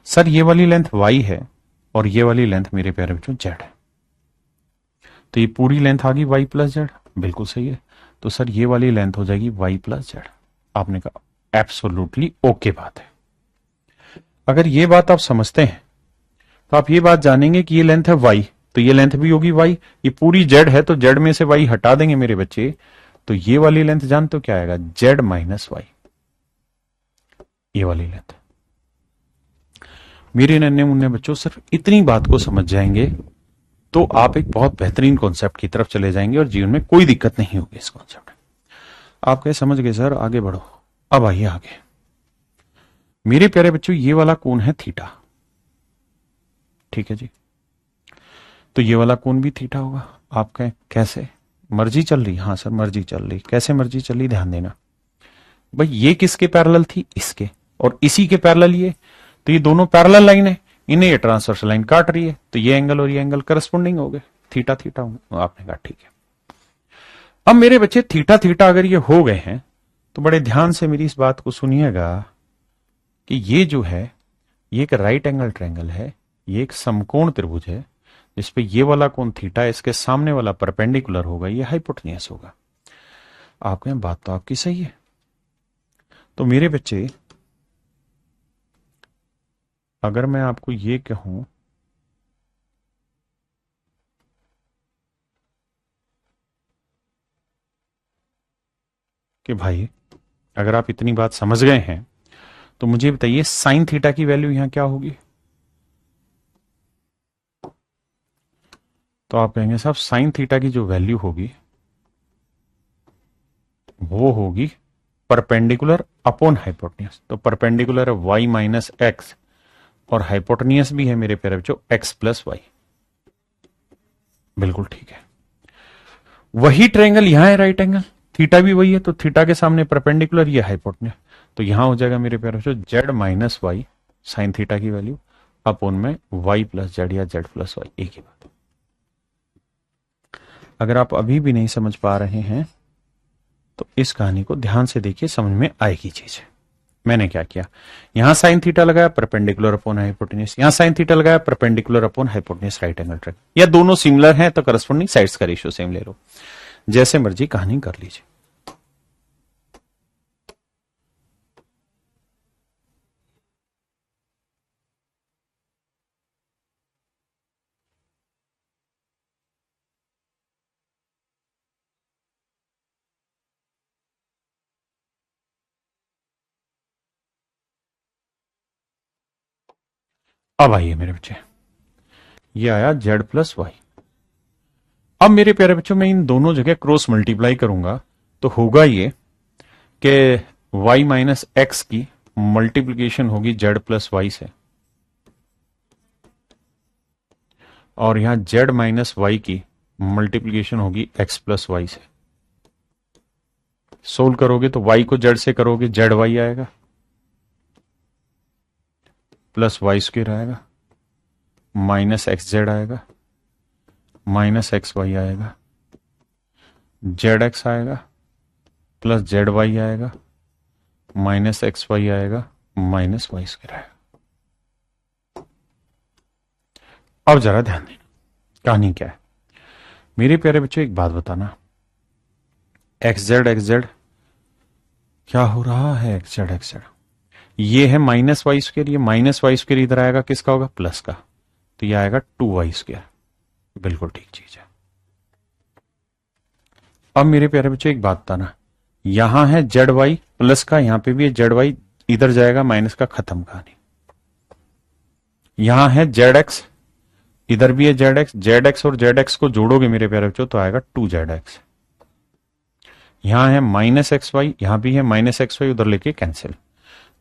सर ये वाली लेंथ y है और ये वाली लेंथ मेरे प्यारे बच्चों z है, तो ये पूरी लेंथ आ गई y प्लस जेड, बिल्कुल सही है। तो सर ये वाली लेंथ हो जाएगी y प्लस जेड। आपने कहा एब्सोल्युटली ओके बात है। अगर ये बात आप समझते हैं तो आप ये बात जानेंगे कि ये लेंथ है y, तो ये लेंथ भी होगी y, ये पूरी z है तो z में से y हटा देंगे मेरे बच्चे, तो ये वाली लेंथ जानते हो क्या आएगा, z माइनस वाई, ये वाली लेंथ। मेरे नन्हे मुन्ने बच्चों सिर्फ इतनी बात को समझ जाएंगे तो आप एक बहुत बेहतरीन कॉन्सेप्ट की तरफ चले जाएंगे और जीवन में कोई दिक्कत नहीं होगी इस कॉन्सेप्ट में। आप क्या समझ गए सर, आगे बढ़ो। अब आइए आगे। मेरे प्यारे बच्चों ये वाला कोण है थीटा, ठीक है जी। तो ये वाला कोण भी थीटा होगा। आप कहें कैसे, मर्जी चल रही, हाँ सर मर्जी चल रही, कैसे मर्जी चल रही ध्यान देना भाई। ये किसके पैरेलल थी, इसके, और इसी के पैरेलल ये, तो ये दोनों पैरेलल लाइन है, इन्हें ये ट्रांसवर्स लाइन काट रही है, तो ये एंगल और ये एंगल करस्पॉन्डिंग हो गए, थीटा थीटा। आपने कहा ठीक है। अब मेरे बच्चे थीटा थीटा अगर ये हो गए हैं तो बड़े ध्यान से मेरी इस बात को सुनिएगा कि ये जो है ये एक राइट एंगल ट्रायंगल है, ये एक समकोण त्रिभुज है, इस पे ये वाला कोण थीटा है, इसके सामने वाला परपेंडिकुलर होगा, ये हाइपोटेन्यूस होगा। आप कहें बात तो आपकी सही है। तो मेरे बच्चे अगर मैं आपको ये कहूं कि भाई अगर आप इतनी बात समझ गए हैं तो मुझे बताइए साइन थीटा की वैल्यू यहां क्या होगी। तो आप कहेंगे साहब साइन थीटा की जो वैल्यू होगी वो होगी परपेंडिकुलर अपॉन हाइपोटेन्यूस। तो परपेंडिकुलर है y माइनस एक्स और हाइपोटेन्यूस भी है मेरे प्यारे बच्चों x प्लस वाई। बिल्कुल ठीक है। वही ट्रायंगल यहां है राइट एंगल, थीटा भी वही है, तो थीटा के सामने परपेंडिकुलर ये हाइपोटेन्यूस, तो यहां हो जाएगा मेरे प्यारे बच्चों z minus Y sine theta की वैल्यू अपॉन में y प्लस जेड या z प्लस वाई, एक ही बात। अगर आप अभी भी नहीं समझ पा रहे हैं तो इस कहानी को ध्यान से देखिए, समझ में आएगी चीज। मैंने क्या किया, यहां साइन थीटा लगाया परपेंडिकुलर अपॉन हाइपोटेन्यूस, यहां साइन थीटा लगाया perpendicular upon hypotenuse right angle triangle, या दोनों सिमिलर हैं तो करस्पॉन्डिंग साइड्स का रेशियो सेम ले लो, जैसे मर्जी कहानी कर लीजिए। अब आइए मेरे बच्चे, ये आया z प्लस वाई। अब मेरे प्यारे बच्चों मैं इन दोनों जगह क्रॉस मल्टीप्लाई करूंगा तो होगा ये कि y माइनस एक्स की मल्टीप्लीकेशन होगी z प्लस वाई से, और यहां z माइनस वाई की मल्टीप्लीकेशन होगी x प्लस वाई से। सोल्व करोगे तो y को z से करोगे जेड वाई आएगा, प्लस वाई स्क्वायर आएगा, माइनस एक्स जेड आएगा, माइनस एक्स वाई आएगा, जेड एक्स आएगा, प्लस जेड वाई आएगा, माइनस एक्स वाई आएगा, माइनस वाई स्क्वायर आएगा। अब जरा ध्यान देना कहानी क्या है। मेरे प्यारे बच्चों एक बात बताना, एक्स जेड क्या हो रहा है, एक्स जेड ये है माइनस वाई स्क्वायर, ये माइनस वाई स्क्वायर इधर आएगा किसका होगा, प्लस का, तो ये आएगा 2y स्क्वायर। बिल्कुल ठीक चीज है। अब मेरे प्यारे बच्चों एक बात बताना, यहां है जेड वाई प्लस का, यहां पे भी है जेड वाई, इधर जाएगा माइनस का, खत्म कहानी। यहां है जेड एक्स, इधर भी है जेड एक्स और जेड एक्स को जोड़ोगे मेरे प्यारे बच्चों तो आएगा 2zx। यहां है माइनस एक्स वाई, यहां भी है माइनस एक्स वाई, उधर लेके कैंसिल,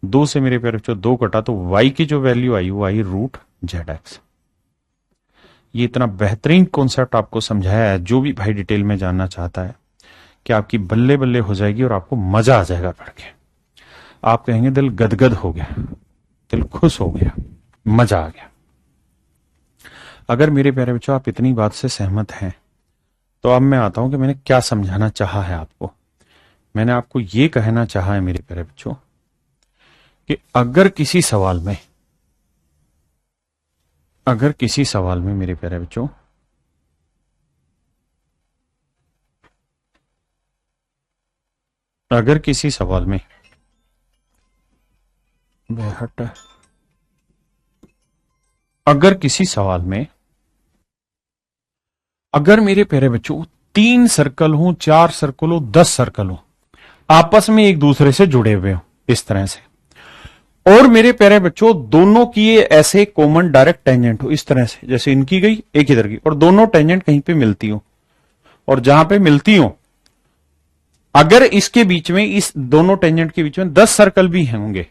दो से मेरे प्यारे बच्चों दो कटा तो y की जो वैल्यू आई वो आई रूट जेड एक्स। ये इतना बेहतरीन कॉन्सेप्ट आपको समझाया है, जो भी भाई डिटेल में जानना चाहता है कि आपकी बल्ले बल्ले हो जाएगी और आपको मजा आ जाएगा पढ़ के। आप कहेंगे दिल गदगद हो गया, दिल खुश हो गया, मजा आ गया। अगर मेरे प्यारे बच्चों आप इतनी बात से सहमत हैं तो अब मैं आता हूं कि मैंने क्या समझाना चाहा है आपको। मैंने आपको यह कहना चाहा है मेरे प्यारे बच्चों कि अगर किसी सवाल में मेरे प्यारे बच्चों अगर किसी सवाल में बेहट अगर किसी सवाल में अगर मेरे प्यारे बच्चों 3 सर्कल हो, 4 सर्कल हो, 10 सर्कल हो, आपस में एक दूसरे से जुड़े हुए हो इस तरह से, और मेरे प्यारे बच्चों दोनों की ये ऐसे कॉमन डायरेक्ट टेंजेंट हो इस तरह से, जैसे इनकी गई एक इधर की, और दोनों टेंजेंट कहीं पे मिलती हो, और जहां पे मिलती हो अगर इसके बीच में, इस दोनों टेंजेंट के बीच में 10 सर्कल भी होंगे,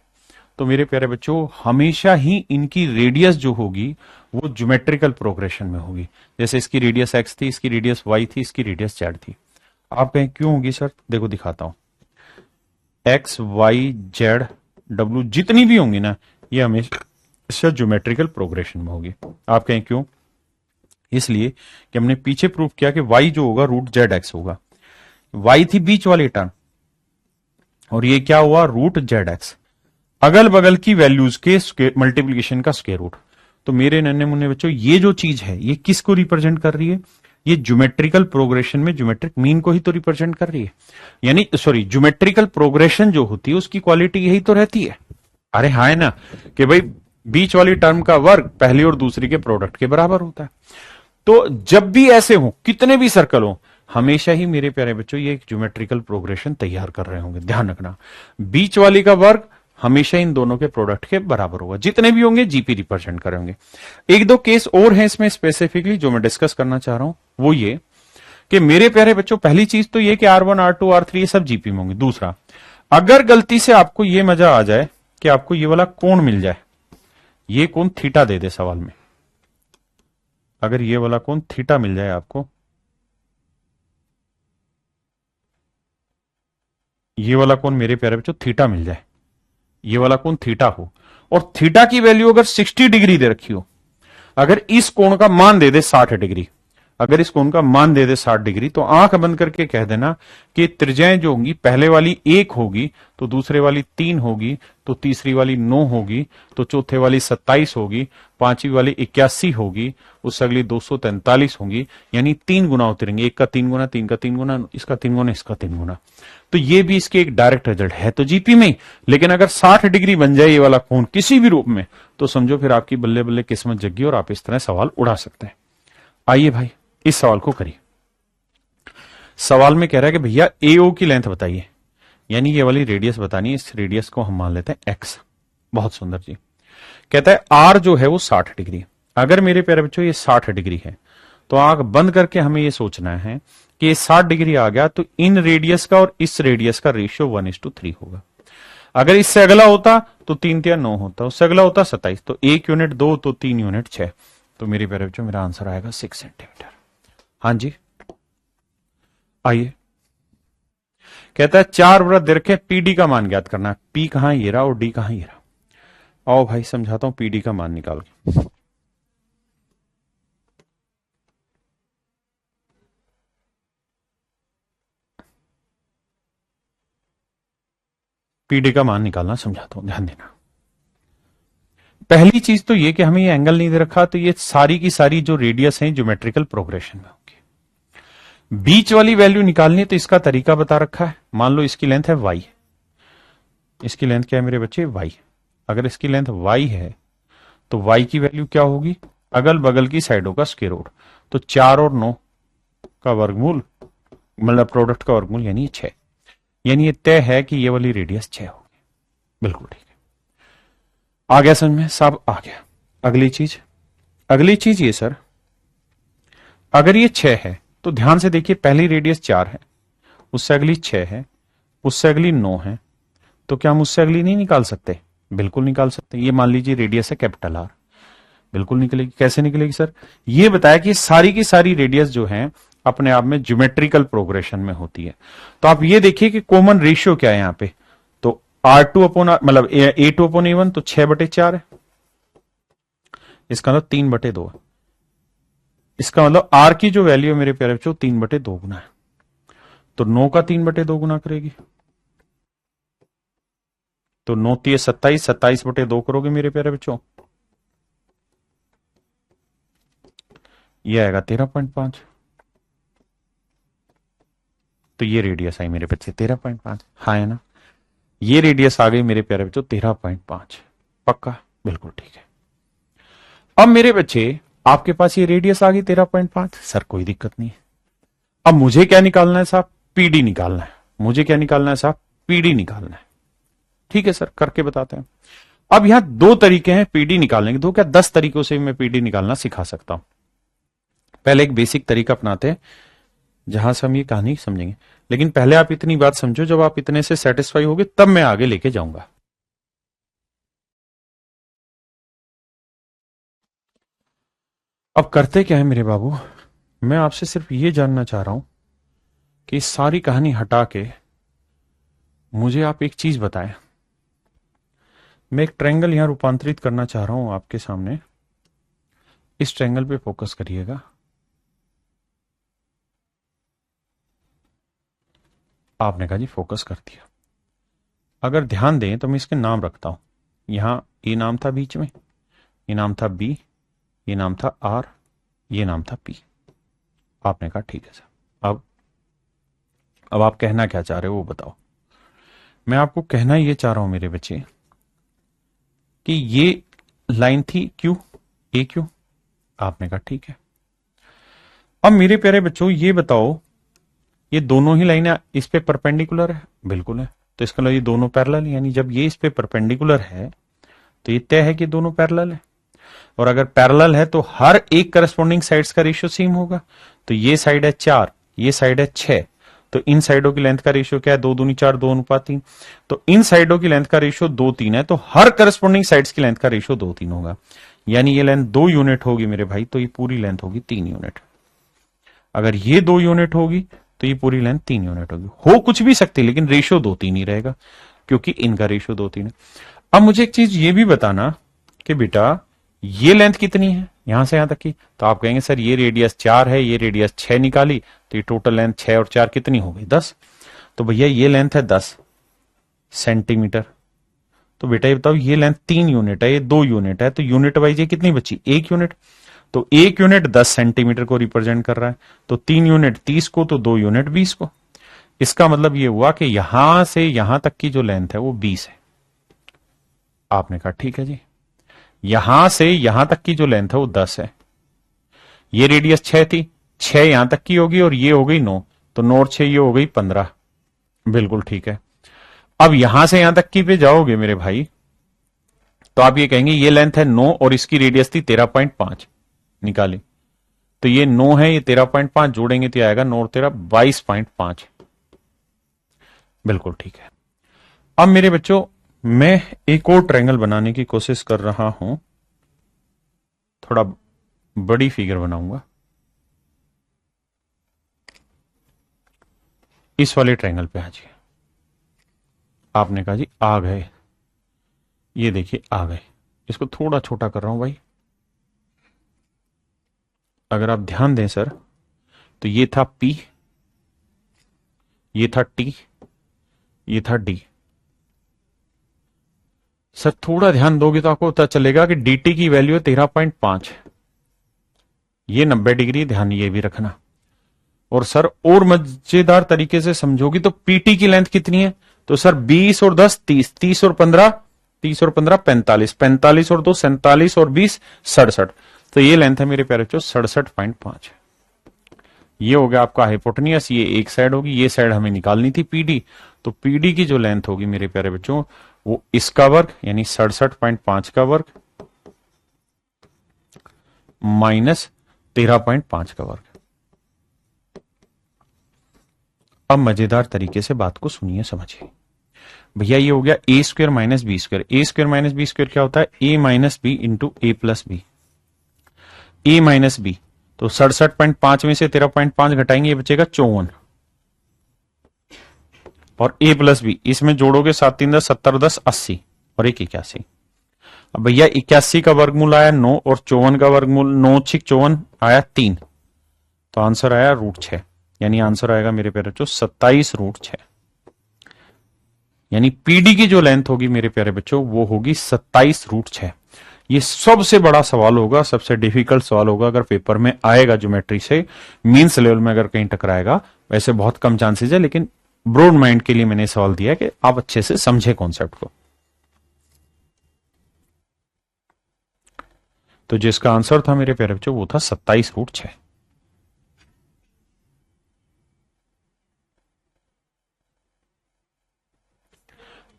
तो मेरे प्यारे बच्चों हमेशा ही इनकी रेडियस जो होगी वो ज्योमेट्रिकल प्रोग्रेशन में होगी। जैसे इसकी रेडियस एक्स थी, इसकी रेडियस वाई थी, इसकी रेडियस जेड थी। आप कहें क्यों होगी सर? देखो दिखाता हूं। एक्स वाई जेड डब्ल्यू जितनी भी होंगी ना, ये हमेशा ज्योमेट्रिकल प्रोग्रेशन में होगी। आप कहें क्यों? इसलिए कि हमने पीछे प्रूव किया कि वाई जो होगा रूट जेड एक्स होगा। वाई थी बीच वाली टर्म, और ये क्या हुआ? Root Z X. अगल बगल की वैल्यूज के मल्टीप्लीकेशन का स्क्वायर रूट। तो मेरे नन्हे मुन्ने बच्चों ये जो चीज है ये किसको रिप्रेजेंट कर रही है? ये ज्योमेट्रिकल प्रोग्रेशन में ज्योमेट्रिक मीन को ही तो रिप्रेजेंट कर रही है। यानी सॉरी, ज्योमेट्रिकल प्रोग्रेशन जो होती है उसकी क्वालिटी यही तो रहती है। अरे हाँ है ना, कि भाई बीच वाली टर्म का वर्ग पहली और दूसरी के प्रोडक्ट के बराबर होता है। तो जब भी ऐसे हो, कितने भी सर्कल हो, हमेशा ही मेरे प्यारे बच्चों ये एक ज्योमेट्रिकल प्रोग्रेशन तैयार कर रहे होंगे। ध्यान रखना, बीच वाली का वर्ग हमेशा इन दोनों के प्रोडक्ट के बराबर होगा। जितने भी होंगे जीपी रिप्रेजेंट करेंगे। एक दो केस और हैं इसमें स्पेसिफिकली जो मैं डिस्कस करना चाह रहा हूं, वो ये कि मेरे प्यारे बच्चों पहली चीज तो ये कि R1 R2 R3 ये सब जीपी में होंगे। दूसरा, अगर गलती से आपको ये मजा आ जाए कि आपको ये वाला कोण मिल जाए, ये कोण थीटा दे दे सवाल में, अगर ये वाला कोण थीटा मिल जाए आपको, ये वाला कोण मेरे प्यारे बच्चों थीटा मिल जाए, ये वाला कोण थीटा हो, और थीटा की वैल्यू अगर 60 डिग्री दे रखी हो, अगर इस कोण का मान दे दे 60 डिग्री, अगर इस कोण का मान दे दे 60 डिग्री, तो आंख बंद करके कह देना कि त्रिज्याएं जो होंगी, पहले वाली 1 होगी, तो दूसरे वाली 3 होगी, तो तीसरी वाली 9 होगी, तो चौथे वाली 27 होगी, पांचवी वाली 81 होगी, उससे अगली 243 होगी। यानी 3 गुना होते रहेंगे, 1 का 3 गुना, 3 का 3 गुना, इसका 3 गुना, इसका 3 गुना। तो ये भी इसके एक डायरेक्ट रिजल्ट है तो जीपी में ही। लेकिन अगर 60 डिग्री बन जाए ये वाला कोण किसी भी रूप में, तो समझो फिर आपकी बल्ले बल्ले किस्मत जगी और आप इस तरह सवाल उड़ा सकते हैं। आइए भाई इस सवाल को करिए। सवाल में कह रहा है कि भैया एओ की लेंथ बताइए, यानी ये वाली रेडियस बतानी है। इस रेडियस को हम मान लेते हैं एक्स। बहुत सुंदर जी। कहता है आर जो है वो 60 डिग्री। अगर मेरे प्यारे बच्चों ये 60 डिग्री है, तो आंख बंद करके हमें ये सोचना है कि 60 डिग्री आ गया तो इन रेडियस का और इस रेडियस का रेशियो 1:3 होगा। अगर इससे अगला होता तो 3 या 9 होता, उससे अगला होता 27, तो 1 यूनिट 2, तो 3 यूनिट 6। तो मेरे प्यारे बच्चों मेरा आंसर आएगा 6 सेंटीमीटर। हाँ जी, आइए। कहता है 4 वृत्त दे रखे, पीडी का मान ज्ञात करना है। पी कहां ये रहा और डी कहां ये रहा। आओ भाई समझाता हूं पीडी का मान निकाल के। पीडी का मान निकालना समझाता हूं, ध्यान देना। पहली चीज तो ये कि हमें ये एंगल नहीं दे रखा, तो ये सारी की सारी जो रेडियस है ज्योमेट्रिकल प्रोग्रेशन में होगी। बीच वाली वैल्यू निकालनी है तो इसका तरीका बता रखा है। मान लो इसकी लेंथ है y, इसकी लेंथ क्या है मेरे बच्चे? y। अगर इसकी लेंथ y है तो y की वैल्यू क्या होगी? अगल बगल की साइडों का स्क्वायर रूट। तो 4 और 9 का वर्गमूल, मतलब प्रोडक्ट का वर्गमूल, यानी 6। यानी ये तय है कि ये वाली रेडियस 6 होगी। बिल्कुल ठीक है, आ गया समझ में? सब आ गया। अगली चीज ये सर, अगर ये 6 है तो ध्यान से देखिए, पहली रेडियस 4 है, उससे अगली 6 है, उससे अगली 9 है, तो क्या हम उससे अगली नहीं निकाल सकते? बिल्कुल निकाल सकते। ये मान लीजिए रेडियस है कैपिटल आर, बिल्कुल निकलेगी। कैसे निकलेगी सर? ये बताया कि सारी की सारी रेडियस जो है अपने आप में ज्योमेट्रिकल प्रोग्रेशन में होती है। तो आप ये देखिए कि कॉमन रेशियो क्या है यहां पे। तो R2 अपॉन मतलब A2 अपॉन A1 तो 6/4 है, इसका मतलब 3/2 है। इसका मतलब R की जो वैल्यू है मेरे प्यारे बच्चों 3/2 गुना है, तो 9 का 3/2 गुना करेगी, तो 9 3 27, 27/2 करोगे मेरे प्यारे बच्चों, ये आएगा 13.5। तो ये रेडियस आई मेरे बच्चे 13.5, हाँ है ना। ये रेडियस आ गई मेरे प्यारे बच्चों 13.5, पक्का, बिल्कुल ठीक है। अब मेरे बच्चे आपके पास ये रेडियस आ गई 13.5, सर कोई दिक्कत नहीं है। अब मुझे क्या निकालना है साहब, पीडी निकालना है। मुझे क्या निकालना है साहब, पीडी निकालना है। ठीक है सर, करके बताते हैं। अब यहां दो तरीके हैं पीडी निकालने के, दो क्या 10 तरीकों से मैं पीडी निकालना सिखा सकता हूं। पहले एक बेसिक तरीका अपनाते हैं जहां से हम ये कहानी समझेंगे, लेकिन पहले आप इतनी बात समझो, जब आप इतने से सेटिस्फाई होगे तब मैं आगे लेके जाऊंगा। अब करते क्या है मेरे बाबू, मैं आपसे सिर्फ ये जानना चाह रहा हूं कि इस सारी कहानी हटा के मुझे आप एक चीज बताएं। मैं एक ट्रायंगल यहां रूपांतरित करना चाह रहा हूं आपके सामने, इस ट्रायंगल पे फोकस करिएगा। आपने कहा जी फोकस कर दिया। अगर ध्यान दें तो मैं इसके नाम रखता हूं। यहां ए नाम था बीच में, ये नाम था बी, ये नाम था आर, ये नाम था पी। आपने कहा ठीक है सर। अब आप कहना क्या चाह रहे हो वो बताओ। मैं आपको कहना ये चाह रहा हूं मेरे बच्चे कि ये लाइन थी क्यू, ए क्यू। आपने कहा ठीक है। अब मेरे प्यारे बच्चों ये बताओ, ये दोनों ही लाइनें इस पे परपेंडिकुलर है? बिल्कुल है। तो इसका मतलब ये दोनों पैरेलल है, यानी जब ये इस पे परपेंडिकुलर है तो ये तय है कि दोनों पैरेलल है। और अगर पैरेलल है तो हर एक करस्पॉन्डिंग साइड्स का रेशियो सेम होगा। तो ये साइड है 4, ये साइड है 6, तो इन साइडों की लेंथ का रेशियो क्या है, 2 दूनी 4, 2:3। तो इन साइडों की लेंथ का रेशियो 2:3 है, तो हर करस्पॉन्डिंग साइड्स की लेंथ का रेशियो 2:3 होगा। यानी ये लेंथ 2 यूनिट होगी मेरे भाई, तो ये पूरी लेंथ होगी 3 यूनिट। अगर ये 2 यूनिट होगी तो ये पूरी लेंथ 3 यूनिट होगी। हो कुछ भी सकती, लेकिन रेशियो 2:3 ही रहेगा, क्योंकि इनका रेशियो 2:3 है। अब मुझे एक चीज ये भी बताना कि बेटा ये लेंथ कितनी है यहां से यहां तक की। तो आप कहेंगे सर ये रेडियस 4 है, ये रेडियस 6 निकाली, तो ये टोटल लेंथ 6 और 4 कितनी हो गई, 10। तो भैया ये लेंथ है 10 सेंटीमीटर। तो बेटा ये बताओ ये लेंथ 3 यूनिट है, ये 2 यूनिट है, तो यूनिट वाइज ये कितनी बची, 1 यूनिट। तो 1 यूनिट 10 सेंटीमीटर को रिप्रेजेंट कर रहा है, तो 3 यूनिट 30 को, तो 2 यूनिट 20 को। इसका मतलब ये हुआ कि यहां से यहां तक की जो लेंथ है वो 20 है। आपने कहा ठीक है जी। यहां से यहां तक की जो लेंथ है वो 10 है। ये रेडियस 6 थी, 6 यहां तक की होगी और ये हो गई 9, तो 9 और 6 ये हो गई 15। बिल्कुल ठीक है। अब यहां से यहां तक की पे जाओगे मेरे भाई, तो आप ये कहेंगे ये लेंथ है 9 और इसकी रेडियस थी 13.5 निकाली। तो ये 9 है, ये 13.5 जोड़ेंगे तो आएगा 9 और 13 22.5। बिल्कुल ठीक है। अब मेरे बच्चों मैं एक और ट्रायंगल बनाने की कोशिश कर रहा हूं, थोड़ा बड़ी फिगर बनाऊंगा। इस वाले ट्रायंगल पे आ जाइए। आपने कहा जी आ गए, ये देखिए आ गए। इसको थोड़ा छोटा कर रहा हूं भाई। अगर आप ध्यान दें सर, तो ये था P, ये था T, ये था D। सर थोड़ा ध्यान दोगे तो आपको पता चलेगा कि dt की वैल्यू है 13.5, ये 90 डिग्री, ध्यान ये भी रखना। और सर और मजेदार तरीके से समझोगी तो PT की लेंथ कितनी है, तो सर 20 और 10 30, 30 और 15 45, 45 और 2 47 और 20 67। तो ये लेंथ है मेरे प्यारे बच्चों 67.5। ये हो गया आपका हाइपोटेनियस, ये एक साइड होगी, ये साइड हमें निकालनी थी PD। तो PD की जो लेंथ होगी मेरे प्यारे बच्चों वो इसका वर्ग यानी 67.5 का वर्ग माइनस 13.5 का वर्ग। अब मजेदार तरीके से बात को सुनिए समझिए भैया। ये हो गया ए स्क्वायर माइनस बी स्क्वायर। ए स्क्वायर माइनस बी स्क्वायर क्या होता है, ए माइनस बी इंटू ए प्लस बी। ए माइनस बी, तो 67.5 में से 13.5 घटाएंगे, ये बचेगा 54। और ए प्लस बी इसमें जोड़ोगे 7 3 10 70 10 80 और 1 81। अब भैया 81 का वर्गमूल आया 9 और 54 का वर्गमूल 9 6 54 आया 3, तो आंसर आया √6। यानी आंसर आएगा मेरे प्यारे बच्चों 27√6। यानी पीडी की जो लेंथ होगी मेरे प्यारे बच्चों वो होगी 27√6। ये सबसे बड़ा सवाल होगा, सबसे डिफिकल्ट सवाल होगा अगर पेपर में आएगा ज्योमेट्री से, मीन्स लेवल में अगर कहीं टकराएगा। वैसे बहुत कम चांसेस है, लेकिन ब्रॉड माइंड के लिए मैंने सवाल दिया कि आप अच्छे से समझे कॉन्सेप्ट को। तो जिसका आंसर था मेरे प्यारे बच्चों वो था 27√6।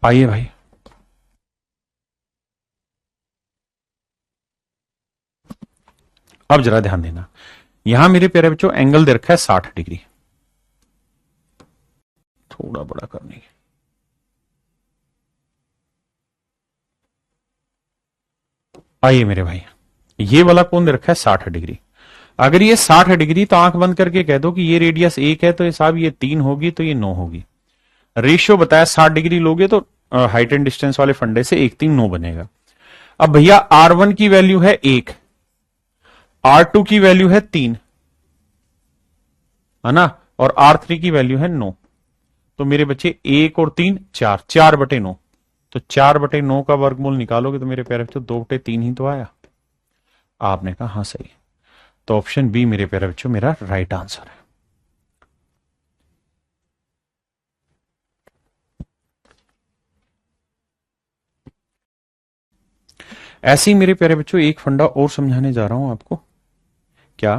आइए भाई, अब जरा ध्यान देना, यहां मेरे प्यारे बच्चों एंगल दे रखा है 60 डिग्री, थोड़ा बड़ा करने की। आइए मेरे भाई, ये वाला कोण दे रखा है 60 डिग्री। अगर ये 60 डिग्री तो आंख बंद करके कह दो कि ये रेडियस 1 है, तो ये साहब ये 3 होगी, तो ये 9 होगी। रेशियो बताया 60 डिग्री लोगे तो हाइट एंड डिस्टेंस वाले फंडे से 1 3 9 बनेगा। अब भैया R1 की वैल्यू है 1, R2 की वैल्यू है 3, है ना, और R3 की वैल्यू है 9। तो मेरे बच्चे 1 और 3 4, 4/9। तो 4/9 का वर्गमूल निकालोगे तो मेरे प्यारे बच्चों 2/3 ही तो आया। आपने कहा हाँ सही। तो ऑप्शन बी मेरे प्यारे बच्चों मेरा राइट आंसर है। ऐसे ही मेरे प्यारे बच्चों एक फंडा और समझाने जा रहा हूं आपको। क्या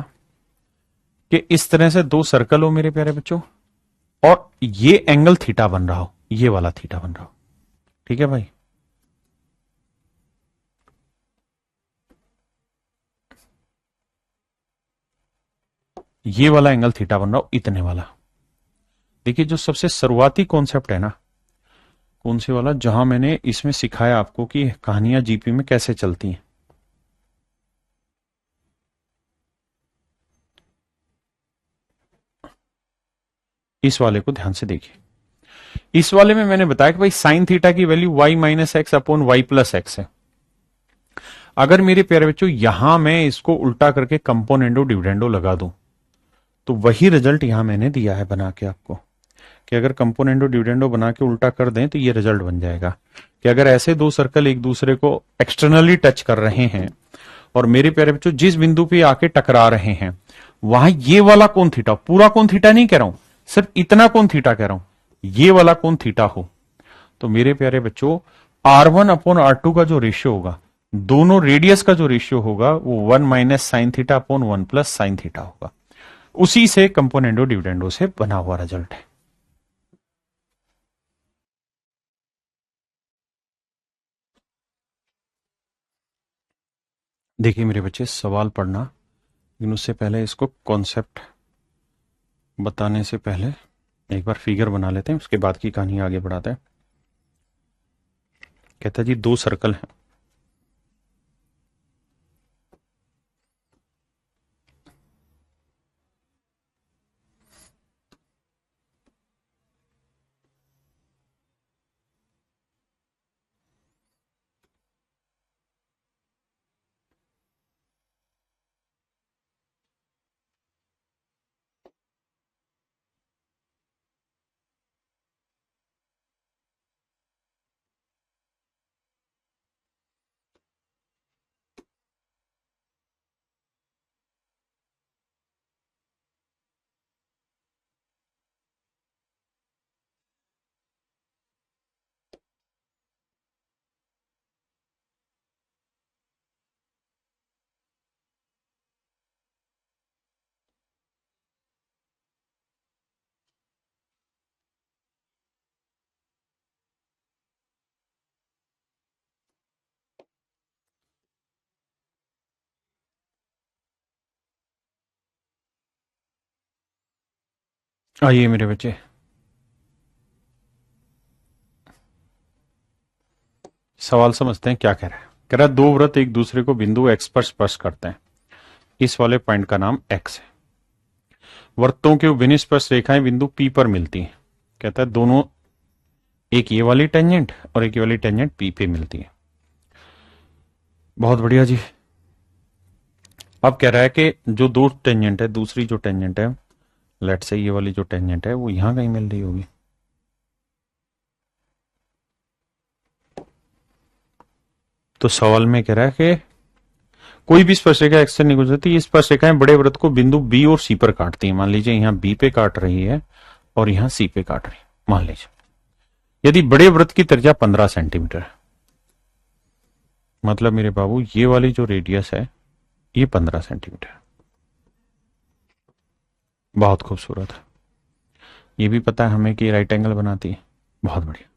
कि इस तरह से दो सर्कल हो मेरे प्यारे बच्चों, और ये एंगल थीटा बन रहा हो, ये वाला थीटा बन रहा हो। ठीक है भाई, ये वाला एंगल थीटा बन रहा हो, इतने वाला। देखिए जो सबसे शुरुआती कॉन्सेप्ट है ना, कौन से वाला, जहां मैंने इसमें सिखाया आपको कि कहानियां जीपी में कैसे चलती हैं। इस वाले को ध्यान से देखिए। इस वाले में मैंने बताया कि भाई साइन थीटा की वैल्यू y-x/y+x है। अगर मेरे प्यारे बच्चों यहां मैं इसको उल्टा करके कंपोनेंडो डिविडेंडो लगा दूं, तो वही रिजल्ट यहां मैंने दिया है बना के आपको, कि अगर कंपोनेंडो डिविडेंडो बना के उल्टा कर दें तो ये रिजल्ट बन जाएगा कि अगर ऐसे दो सर्कल एक दूसरे को एक्सटर्नली टच कर रहे हैं और मेरे प्यारे बच्चों जिस बिंदु पे आके टकरा रहे हैं वहां ये वाला कोण थीटा, पूरा कोण थीटा नहीं कह रहा हूं, सिर्फ इतना कोण थीटा कह रहा हूं, ये वाला कोण थीटा हो, तो मेरे प्यारे बच्चों R1/R2 का जो रेशियो होगा, दोनों रेडियस का जो रेशियो होगा वो 1 - sin theta upon 1 + sin theta होगा। उसी से कंपोनेंडो डिविडेंडो से बना हुआ रिजल्ट है। देखिए मेरे बच्चे, सवाल पढ़ना, लेकिन उससे पहले इसको कॉन्सेप्ट बताने से पहले एक बार फिगर बना लेते हैं, उसके बाद की कहानी आगे बढ़ाते हैं। कहता है जी दो सर्कल हैं, आइए मेरे बच्चे, सवाल समझते हैं क्या कह रहा है। कह रहा है दो वृत्त एक दूसरे को बिंदु x पर स्पर्श करते हैं, इस वाले पॉइंट का नाम x है। वृत्तों के विनिस्पर्श रेखाएं बिंदु P पर मिलती हैं। कहता है दोनों, एक ये वाली टेंजेंट और एक ये वाली टेंजेंट P पे मिलती है। बहुत बढ़िया जी। अब कह रहा है कि जो दो टेंजेंट है, दूसरी जो टेंजेंट है, लेट से ये वाली जो टेंजेंट है वो यहां कहीं मिल रही होगी। तो सवाल में कह रहा है कि कोई भी स्पर्शरेखा एक्स से नहीं गुजरती। ये स्पर्शरेखाएं बड़े वृत्त को बिंदु बी और सी पर काटती है। मान लीजिए यहां बी पे काट रही है और यहां सी पे काट रही है। मान लीजिए यदि बड़े वृत्त की त्रिज्या 15 सेंटीमीटर है, मतलब मेरे बाबू ये वाली जो रेडियस है ये 15 सेंटीमीटर, बहुत खूबसूरत है। ये भी पता है हमें कि राइट एंगल बनाती है, बहुत बढ़िया।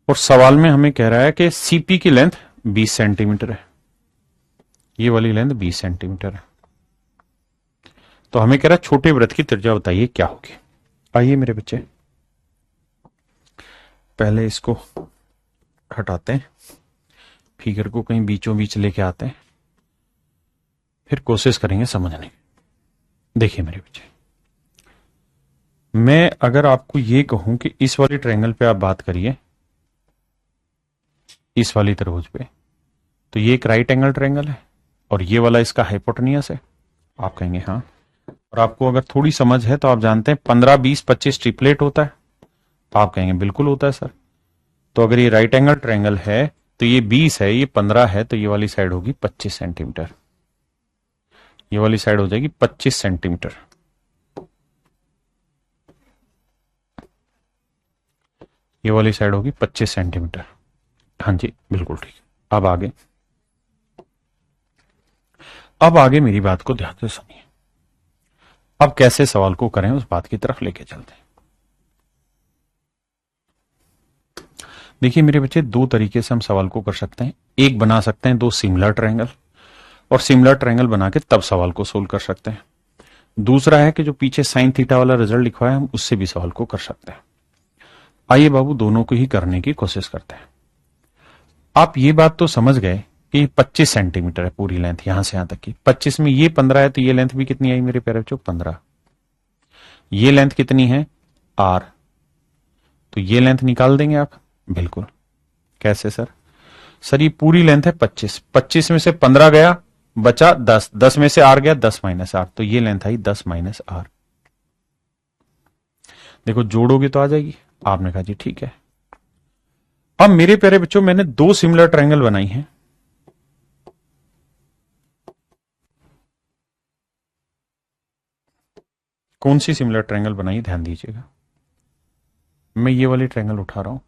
और सवाल में हमें कह रहा है कि सीपी की लेंथ 20 सेंटीमीटर है, ये वाली लेंथ 20 सेंटीमीटर है। तो हमें कह रहा है छोटे वृत्त की त्रिज्या बताइए क्या होगी। आइए मेरे बच्चे पहले इसको हटाते हैं, फिगर को कहीं बीचों बीच लेके आते हैं, फिर कोशिश करेंगे समझने की। देखिए मेरे बच्चे, मैं अगर आपको ये कहूं कि इस वाली ट्रायंगल पे आप बात करिए, इस वाली त्रिभुज पे, तो ये एक राइट एंगल ट्रायंगल है और ये वाला इसका हाइपोटेनियस है। आप कहेंगे हाँ। और आपको अगर थोड़ी समझ है तो आप जानते हैं 15, 20, 25 ट्रिपलेट होता है। आप कहेंगे बिल्कुल होता है सर। तो अगर ये राइट एंगल ट्रायंगल है तो ये 20 है, ये 15 है, तो ये वाली साइड होगी 25 सेंटीमीटर। ये वाली साइड हो जाएगी 25 सेंटीमीटर। ये वाली साइड होगी 25 सेंटीमीटर। हाँ जी बिल्कुल ठीक। अब आगे मेरी बात को ध्यान से सुनिए। अब कैसे सवाल को करें उस बात की तरफ लेके चलते हैं। देखिए मेरे बच्चे, दो तरीके से हम सवाल को कर सकते हैं। एक बना सकते हैं दो सिमिलर ट्रायंगल, और सिमिलर ट्रायंगल बना के तब सवाल को सोल्व कर सकते हैं। दूसरा है कि जो पीछे साइन थीटा वाला रिजल्ट लिखा है हम उससे भी सवाल को कर सकते हैं। आइए बाबू दोनों को ही करने की कोशिश करते हैं। आप ये बात तो समझ गए कि 25 सेंटीमीटर है पूरी लेंथ, यहां से यहां तक की। 25 में ये 15 है तो ये लेंथ भी कितनी आई मेरे प्यारे बच्चों, 15। ये लेंथ कितनी है, r, तो ये लेंथ निकाल देंगे आप। बिल्कुल। कैसे सर? सर ये पूरी लेंथ है 25, 25 में से 15 गया, बचा 10, 10 में से r गया, 10 माइनस r, तो ये लेंथ आई 10 माइनस r। देखो जोड़ोगे तो आ जाएगी। आपने कहा जी ठीक है। अब मेरे प्यारे बच्चों, मैंने दो सिमिलर ट्रायंगल बनाई हैं। कौन सी सिमिलर ट्रायंगल बनाई, ध्यान दीजिएगा। मैं ये वाली ट्रायंगल उठा रहा हूं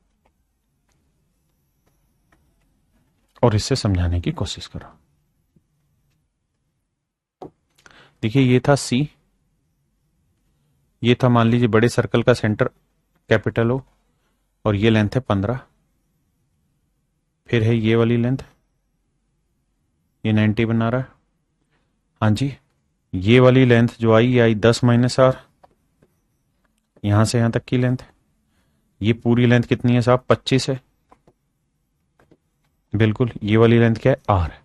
और इससे समझाने की कोशिश कर रहा हूं। देखिए ये था C, ये था मान लीजिए बड़े सर्कल का सेंटर कैपिटल O, और ये लेंथ है 15। फिर है ये वाली लेंथ, ये 90 बना रहा है। हाँ जी, ये वाली लेंथ जो आई ये आई 10 माइनस r, यहां से यहां तक की लेंथ। ये पूरी लेंथ कितनी है साहब, 25 है। बिल्कुल। ये वाली लेंथ क्या है, r है।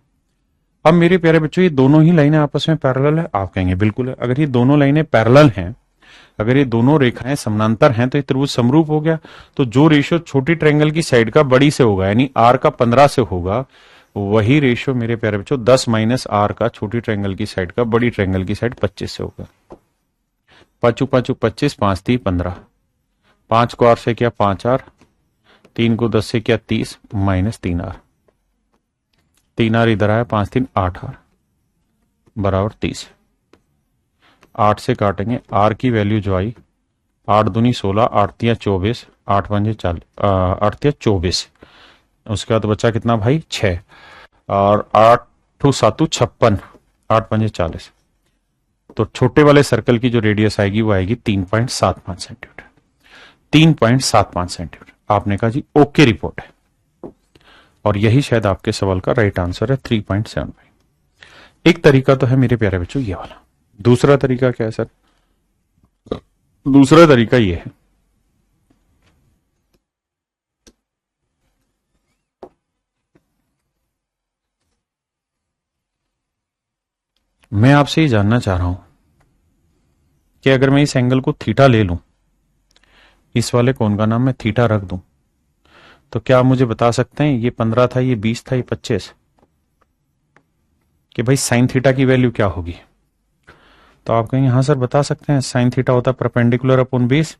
अब मेरे प्यारे बच्चों, ये दोनों ही लाइनें आपस में पैरेलल है। आप कहेंगे बिल्कुल है। अगर ये दोनों लाइनें पैरेलल हैं, अगर ये दोनों रेखाएं समानांतर हैं, तो ये त्रिभुज समरूप हो गया। तो जो रेशियो छोटी ट्रायंगल की साइड का बड़ी से होगा, यानी r का 15 से होगा, वही रेशियो मेरे प्यारे बच्चों 10 माइनस r का छोटी ट्रायंगल की साइड का बड़ी ट्रायंगल की साइड 25 से होगा। 5 5 25, 5 3 15, 5 को r से किया 5r, 3 को 10 से किया 30 माइनस 3r, 3r इधर आया, 5 3 8r बराबर 30। 8 से काटेंगे, r की वैल्यू जो आई 8 दूनी 16, 8 तिया 24, 8 पंजे 40, 8 तिया 24। उसके बाद बचा कितना भाई, 6, और 8 7 56, 8 पंजे 40। तो छोटे वाले सर्कल की जो रेडियस आएगी वो आएगी 3.75 सेंटीमीटर। 3.75 सेंटीमीटर। आपने कहा जी ओके रिपोर्ट है, और यही शायद आपके सवाल का राइट आंसर है, 3.75। एक तरीका तो है मेरे प्यारे बच्चों ये वाला। दूसरा तरीका क्या है सर? दूसरा तरीका ये है, मैं आपसे ये जानना चाह रहा हूं कि अगर मैं इस एंगल को थीटा ले लूं, इस वाले कोण का नाम मैं थीटा रख दूं, तो क्या आप मुझे बता सकते हैं ये 15 था, ये 20 था, ये 25, कि भाई साइन थीटा की वैल्यू क्या होगी? तो आप कहेंगे हाँ सर बता सकते हैं, साइन थीटा होता है परपेंडिकुलर अपॉन बेस।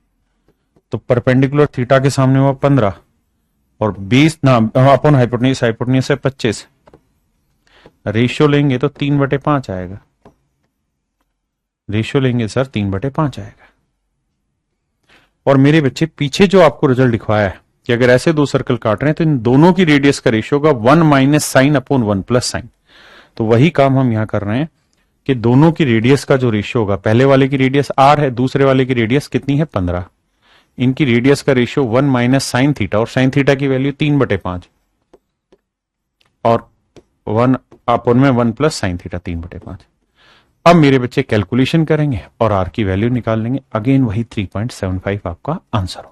तो परपेंडिकुलर थीटा के सामने हुआ 15 और 20 ना अपॉन हाइपोटेन्यूज, हाइपोटेन्यूज है 25, रेशियो लेंगे तो 3/5 आएगा। रेशियो लेंगे सर 3/5 आएगा। और मेरे बच्चे पीछे जो आपको रिजल्ट दिखवाया है कि अगर ऐसे दो सर्कल काट रहे हैं तो इन दोनों की रेडियस का रेशियो होगा 1 minus sine upon 1 plus sign. तो वही काम हम यहां कर रहे हैं कि दोनों की रेडियस का जो रेशियो होगा, पहले वाले की रेडियस r है, दूसरे वाले की रेडियस कितनी है 15, इनकी रेडियस का रेशियो 1 माइनस साइन थीटा, और साइन थीटा की वैल्यू 3/5 और 1 अपॉन में 1 प्लस साइन थीटा 3/5। अब मेरे बच्चे कैलकुलेशन करेंगे और r की वैल्यू निकाल लेंगे। अगेन वही 3.75 आपका आंसर होगा।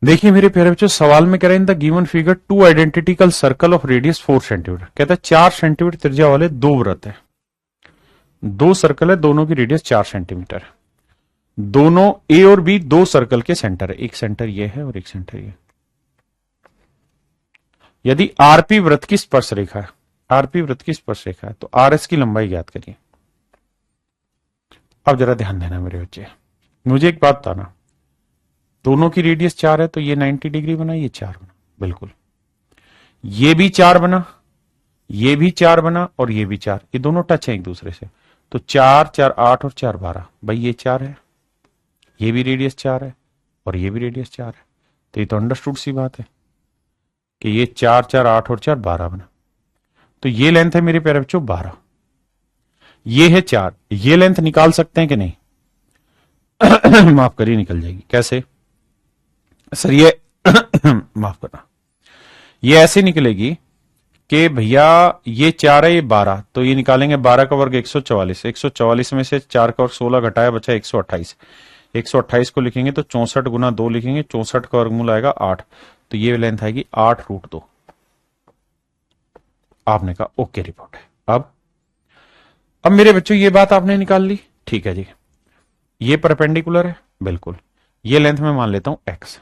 देखिए मेरे प्यारे बच्चों, सवाल में कह रहे हैं the given figure 2 identical circle of radius 4 centimetre. कहता है 4 सेंटीमीटर त्रिज्या वाले दो वृत्त है, दो सर्कल है, दोनों की रेडियस 4 सेंटीमीटर है, दोनों ए और बी दो सर्कल के सेंटर है, एक सेंटर ये है और एक सेंटर ये। यदि आरपी वृत्त की स्पर्श रेखा है, आरपी वृत्त की स्पर्श रेखा है, तो आरएस की लंबाई ज्ञात करिए। अब जरा ध्यान देना मेरे बच्चे, मुझे एक बात बताना, दोनों की रेडियस 4 है तो ये 90 डिग्री बना, ये 4 बना, बिल्कुल। ये भी 4 बना, ये भी 4 बना और ये भी 4, ये दोनों टच है एक दूसरे से, तो 4 4 8 और 4 12। भाई ये 4 है, ये भी रेडियस 4 है और ये भी रेडियस 4 है, तो ये तो अंडरस्टूड सी बात है कि ये 4 4 8 और 4 12 बना। तो ये लेंथ है मेरे प्यारे बच्चों 12, ये है 4, ये लेंथ निकाल सकते हैं कि नहीं? माफ करिए, निकल जाएगी। कैसे सर? ये माफ करना, ये ऐसे निकलेगी कि भैया ये 4 है, ये 12, तो ये निकालेंगे 12 का वर्ग 144, 144 में से 4 का वर्ग 16 घटाया बचा 128, 128 को लिखेंगे तो 64 गुना 2 लिखेंगे, 64 का वर्गमूल आएगा 8, तो ये लेंथ आएगी 8√2। आपने कहा ओके रिपोर्ट है। अब मेरे बच्चों ये बात आपने निकाल ली, ठीक है जी। ये परपेंडिकुलर है, बिल्कुल। ये लेंथ में मान लेता हूं x।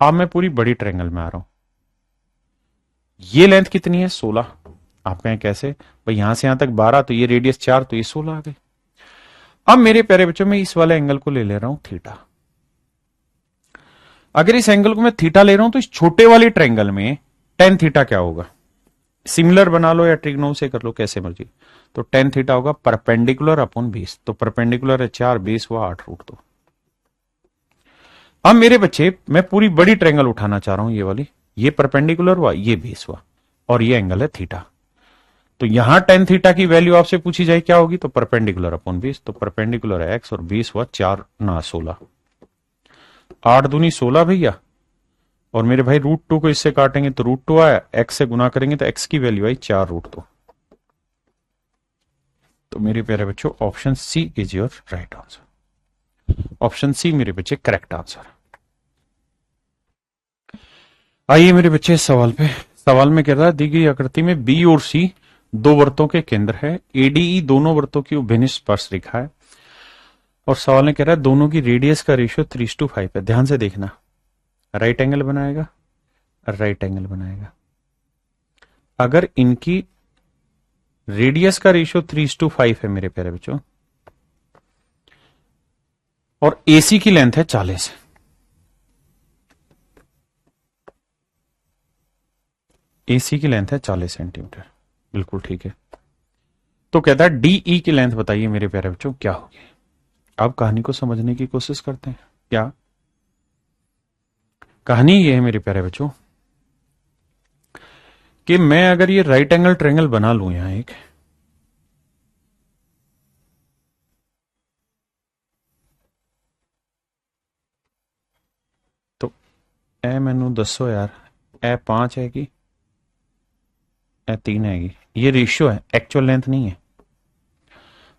अब मैं पूरी बड़ी ट्रायंगल में आ रहा हूं, ये लेंथ कितनी है 16। आप कहें कैसे? भाई यहां से यहां तक 12, तो ये रेडियस 4, तो ये 16 आ गई। अब मेरे प्यारे बच्चों में इस वाले एंगल को ले ले रहा हूं थीटा। अगर इस एंगल को मैं थीटा ले रहा हूं तो इस छोटे वाली ट्रायंगल में टेन थीटा क्या होगा? सिमिलर बना लो या ट्रिग्नो से कर लो, कैसे मर्जी। तो टेन थीटा होगा परपेंडिकुलर अपॉन 20, तो परपेंडिकुलर है 4, 20 हुआ 8√2। अब मेरे बच्चे मैं पूरी बड़ी ट्रायंगल उठाना चाह रहा हूं, ये वाली, ये परपेंडिकुलर हुआ, ये 20 हुआ और ये एंगल है थीटा। तो यहां टेन थीटा की वैल्यू आपसे पूछी जाए क्या होगी? तो परपेंडिकुलर अपॉन 20, तो परपेंडिकुलर है x और 20 हुआ 4 ना 16, 8 दूनी 16 भैया। और मेरे भाई √2 को इससे काटेंगे तो √2 आया, x से गुना करेंगे तो x की वैल्यू आई 4√2। तो मेरे प्यारे बच्चों option C is your right answer. Option C मेरे बच्चे करेक्ट आंसर। आइए मेरे बच्चे सवाल पे। सवाल में कह रहा है दी गई आकृति में बी और सी दो वृत्तों के केंद्र है, एडीई दोनों वृत्तों की अभिन्न स्पर्श रेखा है, और सवाल में कह रहा है दोनों की रेडियस का रेशियो 3:5 है। ध्यान से देखना, राइट एंगल बनाएगा, राइट एंगल बनाएगा। अगर इनकी रेडियस का रेशियो 3:5 है मेरे प्यारे बच्चों, और एसी की लेंथ है 40, एसी की लेंथ है 40 सेंटीमीटर, बिल्कुल ठीक है। तो कहता है डीई की लेंथ बताइए मेरे प्यारे बच्चों क्या होगी। अब कहानी को समझने की कोशिश करते हैं। क्या कहानी ये है मेरे प्यारे बच्चों कि मैं अगर ये राइट एंगल ट्रायंगल बना लूं यहां एक, तो ए मैनू दसो यार, ए 5 है कि ए 3 हैगी? ये रेशियो है, एक्चुअल लेंथ नहीं है,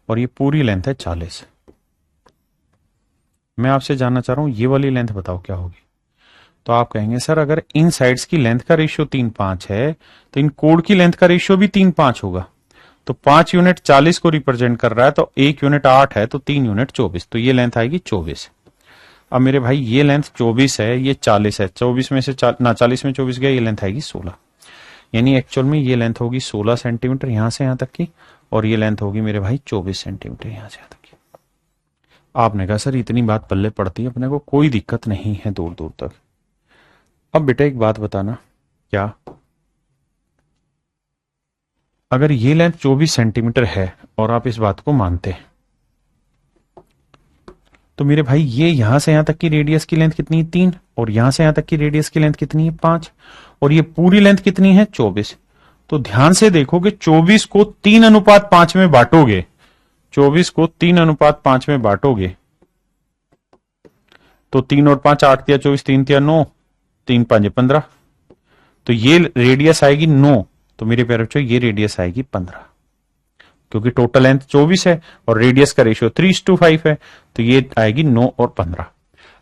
और ये पूरी लेंथ है 40। मैं आपसे जानना चाह रहा हूं ये वाली लेंथ बताओ क्या होगी। तो आप कहेंगे सर अगर इन साइड्स की लेंथ का रेशियो 3:5 है तो इन कोड की लेंथ का रेशियो भी 3:5 होगा। तो 5 यूनिट 40 को रिप्रेजेंट कर रहा है, तो 1 यूनिट 8 है, तो 3 यूनिट 24, तो ये लेंथ आएगी 24। अब मेरे भाई ये लेंथ 24 है, ये 40 है, 24 में से 40 में 24 गया, ये लेंथ आएगी 16। यानी एक्चुअल में ये लेंथ होगी 16 सेंटीमीटर यहां से यहां तक की, और ये लेंथ होगी मेरे भाई 24 सेंटीमीटर यहां से यहां तक की। आपने कहा सर इतनी बात पल्ले पड़ती है अपने को, कोई दिक्कत नहीं है दूर दूर तक। अब बेटा एक बात बताना, क्या अगर ये लेंथ 24 सेंटीमीटर है और आप इस बात को मानते हैं, तो मेरे भाई ये यहां से यहां तक की रेडियस की लेंथ कितनी है 3, और यहां से यहां तक की रेडियस की लेंथ कितनी है 5, और ये पूरी लेंथ कितनी है 24। तो ध्यान से देखोगे 24 को 3:5 में बांटोगे, 24 को 3:5 में बांटोगे तो 3 और 5 8 तिया 24, 3 तिया 9, 3 5 15, तो ये रेडियस आएगी 9। तो मेरे प्यारे बच्चों ये रेडियस आएगी 15, क्योंकि टोटल लेंथ 24 है और रेडियस का रेशियो 3:5 है, तो ये आएगी 9 और 15।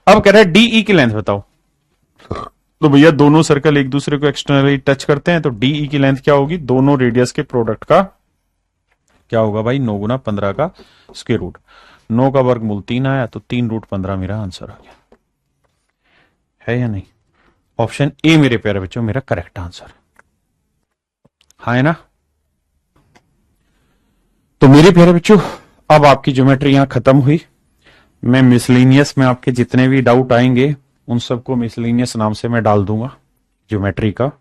अब कह रहा है डीई की लेंथ बताओ। तो भैया दोनों सर्कल एक दूसरे को एक्सटर्नली टच करते हैं, तो डीई की लेंथ क्या होगी, दोनों रेडियस के प्रोडक्ट का क्या होगा भाई, 9 गुना 15 का स्क्वायर रूट। 9 का वर्गमूल 3 आया, तो 3√15 मेरा आंसर आ गया, है या नहीं। ऑप्शन ए मेरे प्यारे बच्चों मेरा करेक्ट आंसर है, हाँ है ना। तो मेरे प्यारे बच्चों अब आपकी ज्योमेट्री यहां खत्म हुई। मैं मिसलिनियस में आपके जितने भी डाउट आएंगे उन सबको मिसलिनियस नाम से मैं डाल दूंगा ज्योमेट्री का।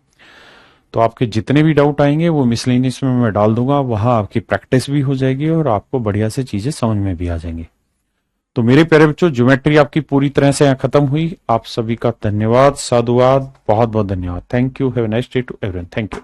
तो आपके जितने भी डाउट आएंगे वो मिसलिनियस में मैं डाल दूंगा, वहां आपकी प्रैक्टिस भी हो जाएगी और आपको बढ़िया से चीजें समझ में भी आ जाएंगी। तो मेरे प्यारे बच्चों ज्योमेट्री आपकी पूरी तरह से यहां खत्म हुई। आप सभी का धन्यवाद, साधुवाद, बहुत बहुत धन्यवाद। Thank you, have a nice day to everyone, thank you.